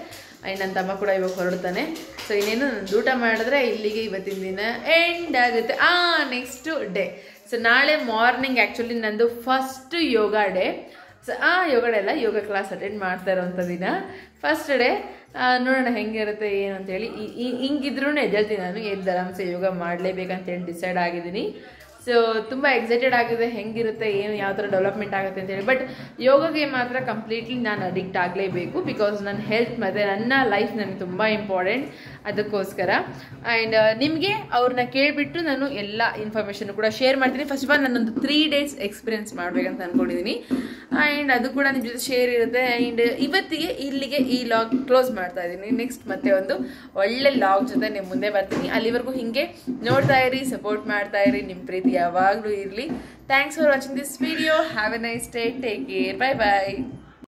ನನ್ನ ತಮ್ಮ ಕೂಡ ಇವಾಗ ಹೊರಡ್ತಾನೆ. ಸೊ ಇನ್ನೇನು ನಂದು ಊಟ ಮಾಡಿದ್ರೆ ಇಲ್ಲಿಗೆ ಇವತ್ತಿನ ದಿನ ಎಂಡ್ ಆಗುತ್ತೆ. Next day. ಸೊ ನಾಳೆ ಮಾರ್ನಿಂಗ್ ಆ್ಯಕ್ಚುಲಿ ನಂದು ಫಸ್ಟ್ ಯೋಗ ಡೇ. ಸೊ ಯೋಗ ಡೇ ಅಲ್ಲ, ಯೋಗ ಕ್ಲಾಸ್ ಅಟೆಂಡ್ ಮಾಡ್ತಾ ಇರೋವಂಥ ದಿನ, ಫಸ್ಟ್ ಡೇ. ನೋಡೋಣ ಹೆಂಗಿರುತ್ತೆ ಏನು ಅಂತೇಳಿ. ಹಿಂಗಿದ್ರೂ ಎದ್ದೇಳ್ತೀನಿ ನಾನು, ಎದ್ದು ಆರಾಮ್ಸೆ ಯೋಗ ಮಾಡಲೇಬೇಕಂತೇಳಿ ಡಿಸೈಡ್ ಆಗಿದ್ದೀನಿ. ಸೊ ತುಂಬ ಎಕ್ಸೈಟೆಡ್ ಆಗಿದೆ ಹೆಂಗಿರುತ್ತೆ, ಏನು ಯಾವ ಥರ ಡೆವಲಪ್ಮೆಂಟ್ ಆಗುತ್ತೆ ಅಂತೇಳಿ. ಬಟ್ ಯೋಗಗೆ ಮಾತ್ರ ಕಂಪ್ಲೀಟ್ಲಿ ನಾನು ಅಡಿಕ್ಟ್ ಆಗಲೇಬೇಕು. ಬಿಕಾಸ್ ನನ್ನ ಹೆಲ್ತ್ ಮತ್ತು ನನ್ನ ಲೈಫ್ ನನಗೆ ತುಂಬ ಇಂಪಾರ್ಟೆಂಟ್. ಅದಕ್ಕೋಸ್ಕರ ಆ್ಯಂಡ್ ನಿಮಗೆ ಅವ್ರನ್ನ ಕೇಳಿಬಿಟ್ಟು ನಾನು ಎಲ್ಲ ಇನ್ಫಾರ್ಮೇಷನ್ ಕೂಡ ಶೇರ್ ಮಾಡ್ತೀನಿ. ಫಸ್ಟ್ ಆಫ್ ಆಲ್ ನಾನೊಂದು 3 days ಎಕ್ಸ್ಪೀರಿಯನ್ಸ್ ಮಾಡಬೇಕಂತ ಅಂದ್ಕೊಂಡಿದ್ದೀನಿ. ಆ್ಯಂಡ್ ಅದು ಕೂಡ ನಿಮ್ಮ ಜೊತೆ ಶೇರ್ ಇರುತ್ತೆ. ಆ್ಯಂಡ್ ಇವತ್ತಿಗೆ ಇಲ್ಲಿಗೆ ಈ ಲಾಗ್ ಕ್ಲೋಸ್ ಮಾಡ್ತಾ ಇದ್ದೀನಿ. ನೆಕ್ಸ್ಟ್ ಮತ್ತೆ ಒಂದು ಒಳ್ಳೆ ಲಾಗ್ ಜೊತೆ ನಿಮ್ಮ ಮುಂದೆ ಬರ್ತೀನಿ. ಅಲ್ಲಿವರೆಗೂ ಹೀಗೆ ನೋಡ್ತಾ ಇರಿ, ಸಪೋರ್ಟ್ ಮಾಡ್ತಾ ಇರಿ. ನಿಮ್ಮ ಪ್ರೀತಿ ಯಾವಾಗಲೂ ಇರಲಿ. Thanks for watching this video. Have a nice day. Take care. Bye bye.